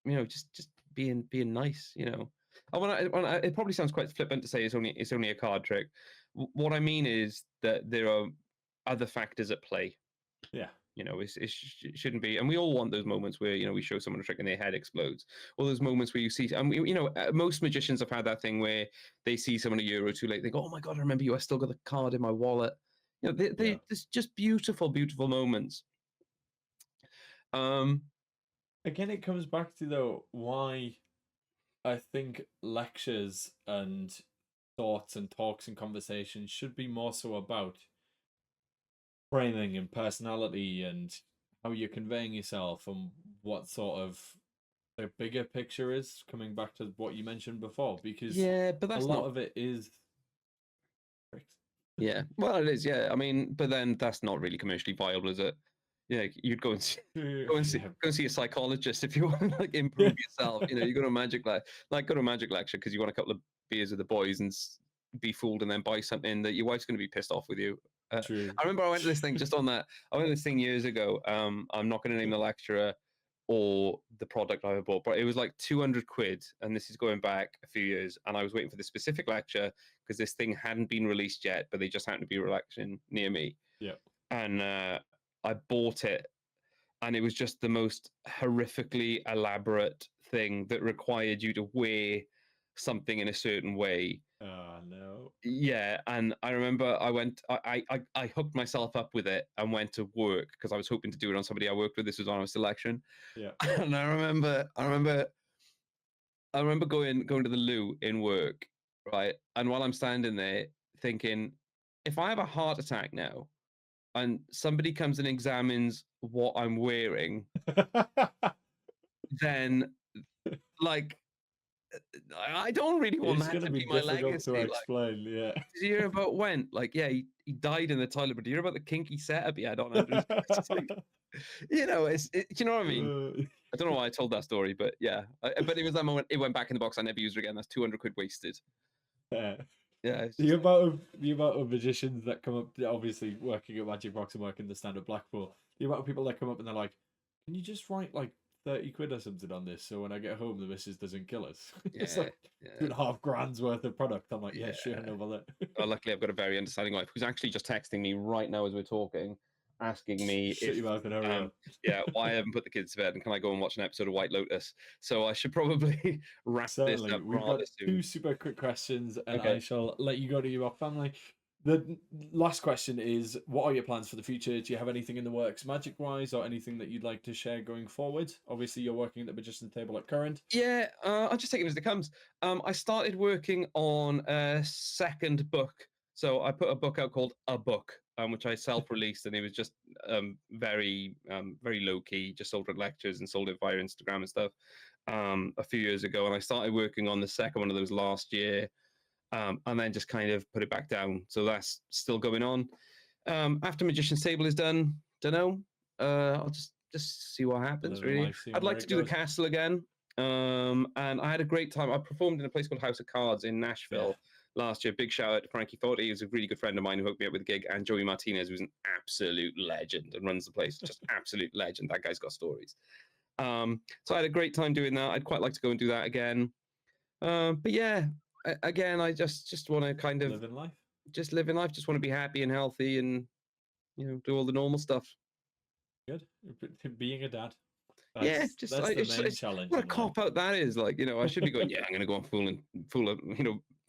just being nice. It probably sounds quite flippant to say it's only a card trick. What I mean is that there are other factors at play. Yeah. It shouldn't be, and we all want those moments where we show someone a trick and their head explodes, or those moments where you see, most magicians have had that thing where they see someone a year or two late, they go, "Oh my god, I remember you! I still got the card in my wallet." There's just beautiful moments. Again, it comes back to though why I think lectures and thoughts and talks and conversations should be more so about framing and personality and how you're conveying yourself and what sort of the bigger picture is, coming back to what you mentioned before, because but that's a lot of it is tricks. Yeah, well, it is. Yeah, I mean, but then that's not really commercially viable, is it? You'd go and see a psychologist if you want to like improve yourself. You go to a magic lecture because you want a couple of beers with the boys and be fooled, and then buy something that your wife's going to be pissed off with you. I remember I went to this thing just on that. I went to this thing years ago. I'm not going to name the lecturer or the product I bought, but it was like 200 quid, and this is going back a few years. And I was waiting for this specific lecture because this thing hadn't been released yet, but they just happened to be relaxing near me. Yeah, and I bought it, and it was just the most horrifically elaborate thing that required you to wear something in a certain way. Oh no. Yeah, and I remember I hooked myself up with it and went to work because I was hoping to do it on somebody I worked with. This was on a selection. Yeah. And I remember going to the loo in work, right? And while I'm standing there thinking, if I have a heart attack now and somebody comes and examines what I'm wearing, then like I don't really want It's that going to to be be my difficult to legacy. Like, explain. Yeah. did you hear about when? Like, yeah, he died in the toilet, but do you hear about the kinky setup he had on under his like, you know, you know what I mean? I don't know why I told that story, but yeah. But it was that moment it went back in the box. I never used it again. That's 200 quid wasted. Yeah. Yeah. It's The just amount of magicians that come up, obviously working at Magic Box and working the stand-up Blackpool, the amount of people that come up and they're like, "Can you just write like 30 quid or something on this so when I get home the missus doesn't kill us?" It's yeah, like yeah, 2.5 grand's worth of product. I'm like, yeah, sure, yeah. no bother. Well, luckily, I've got a very understanding wife who's actually just texting me right now as we're talking, asking me Shut if, your mouth and hurry up. yeah, why I haven't put the kids to bed and can I go and watch an episode of White Lotus? So I should probably wrap this Certainly. up We've got rather soon. 2 super quick questions and Okay. I shall let you go to your family. The last question is, what are your plans for the future? Do you have anything in the works magic-wise or anything that you'd like to share going forward? Obviously, you're working at the Magician's Table at current. Yeah, I'll just take it as it comes. I started working on a second book. So I put a book out called A Book, which I self-released, and it was just very low key. Just sold at lectures and sold it via Instagram and stuff a few years ago. And I started working on the second one of those last year, and then just kind of put it back down. So that's still going on. After Magician's Table is done, don't know. I'll just see what happens. Living Really, life, seeing I'd where like to it do the goes. castle again. And I had a great time. I performed in a place called House of Cards in Nashville last year. Big shout out to Frankie Forte. He was a really good friend of mine who hooked me up with a gig, and Joey Martinez, who's an absolute legend and runs the place. Just absolute legend. That guy's got stories. So I had a great time doing that. I'd quite like to go and do that again. But yeah, again, I just want to kind of Living life. just live in life. Just want to be happy and healthy, and do all the normal stuff. Good. Being a dad. Yeah, That's the main challenge. What a cop out that is. Like, I should be going, yeah, I'm going to go and fool,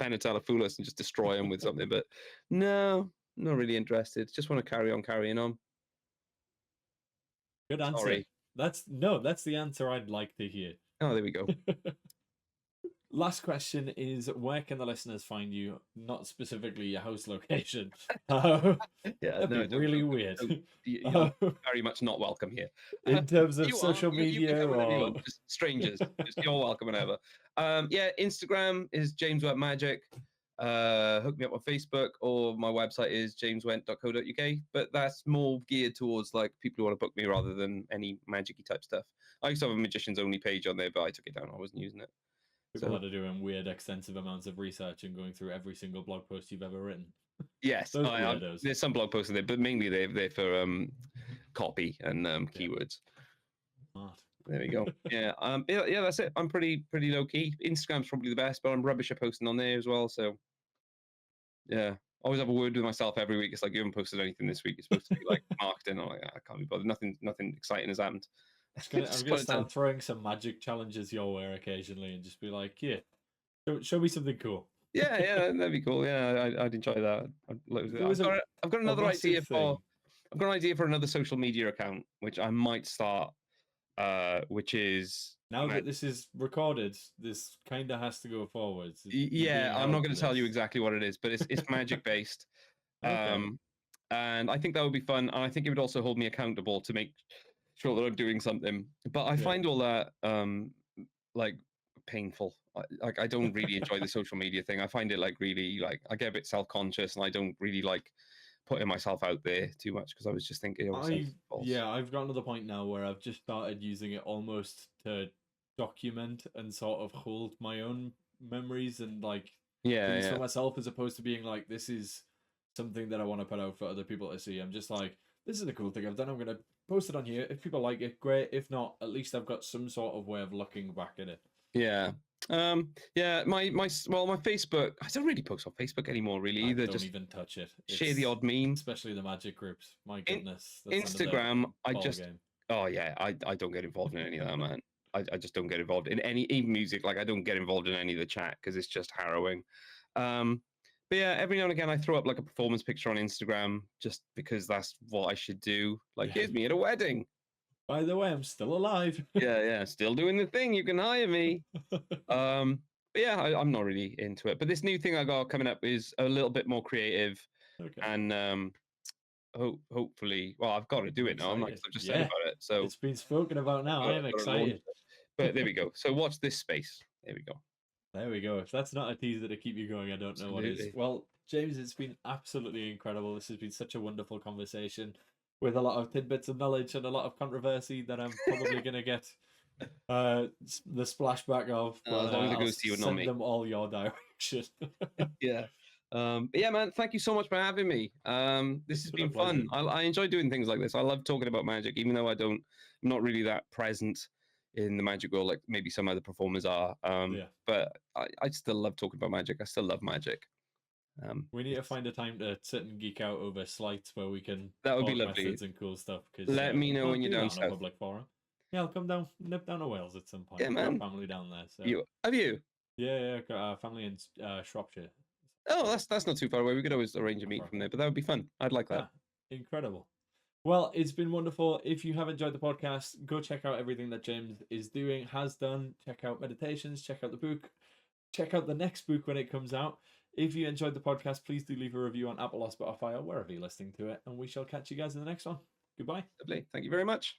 Penatella fool us and just destroy him with something. But no, not really interested. Just want to carry on carrying on. Good answer. Sorry. That's the answer I'd like to hear. Oh, there we go. Last question is, where can the listeners find you? Not specifically your house location. Yeah, that'd be really weird. You're very much not welcome here. In terms of social media or just strangers, you're welcome whenever. Yeah, Instagram is James Went Magic. Hook me up on Facebook, or my website is jameswent.co.uk. But that's more geared towards like people who want to book me rather than any magic-y type stuff. I used to have a magician's only page on there, but I took it down. I wasn't using it. People that are doing weird, extensive amounts of research and going through every single blog post you've ever written. Yes, there's some blog posts in there, but mainly they're for copy and keywords. Smart. There we go. Yeah, yeah, that's it. I'm pretty low key. Instagram's probably the best, but I'm rubbish at posting on there as well. So yeah, always have a word with myself every week. It's like, you haven't posted anything this week. It's supposed to be like marketing. I'm like, I can't be bothered. Nothing exciting has happened. I'm gonna start throwing some magic challenges your way occasionally, and just be like, "Yeah, show me something cool." Yeah, that'd be cool. Yeah, I'd enjoy that. I've got another idea for. I've got an idea for another social media account, which I might start. Which is now that this is recorded, this kind of has to go forwards. Yeah, I'm not going to tell you exactly what it is, but it's magic based. Okay. And I think that would be fun. And I think it would also hold me accountable to make sure that I'm doing something. But I find all that like painful. I don't really enjoy the social media thing. I find it like really like I get a bit self-conscious, and I don't really like putting myself out there too much, because I was just thinking I've gotten to the point now where I've just started using it almost to document and sort of hold my own memories and like things for myself, as opposed to being like, this is something that I want to put out for other people to see. I'm just like, this is a cool thing I've done, I'm gonna post it on here. If people like it, great. If not, at least I've got some sort of way of looking back at it. Yeah. My Facebook, I don't really post on Facebook anymore, really, either. Don't even touch it. Share the odd meme, especially the magic groups. My goodness. Instagram, I don't get involved in any of that, man. I just don't get involved in even music. Like, I don't get involved in any of the chat because it's just harrowing. But yeah, every now and again I throw up like a performance picture on Instagram just because that's what I should do. Like, here's me at a wedding. By the way, I'm still alive. Yeah, still doing the thing. You can hire me. But yeah, I'm not really into it. But this new thing I got coming up is a little bit more creative, and hopefully, well, I've got to do it now. I've just said about it, so it's been spoken about now. I am excited. But there we go. So watch this space. There we go. There we go. If that's not a teaser to keep you going, I don't know what is. Well, James, it's been absolutely incredible. This has been such a wonderful conversation with a lot of tidbits of knowledge and a lot of controversy that I'm probably going to get the splashback of. But, as long as it goes to you and not send me. them all your direction. Yeah. But yeah, man, thank you so much for having me. This has been fun. I enjoy doing things like this. I love talking about magic, even though I'm not really that present in the magic world like maybe some other performers are. But I still love talking about magic. I still love magic. We need to find a time to sit and geek out over slights where we can that would be lovely. methods and cool stuff. Let me know when you're down south. Public forum. Yeah, I'll come down, nip down to Wales at some point. Yeah, man. I've got family down there. So. Have you? Yeah, I've got family in Shropshire. Oh, that's not too far away. We could always arrange a meet from there, but that would be fun. I'd like that. Incredible. Well, it's been wonderful. If you have enjoyed the podcast, go check out everything that James is doing, has done. Check out Meditations, check out the book, check out the next book when it comes out. If you enjoyed the podcast, please do leave a review on Apple or Spotify or wherever you're listening to it, and we shall catch you guys in the next one. Goodbye. Lovely. Thank you very much.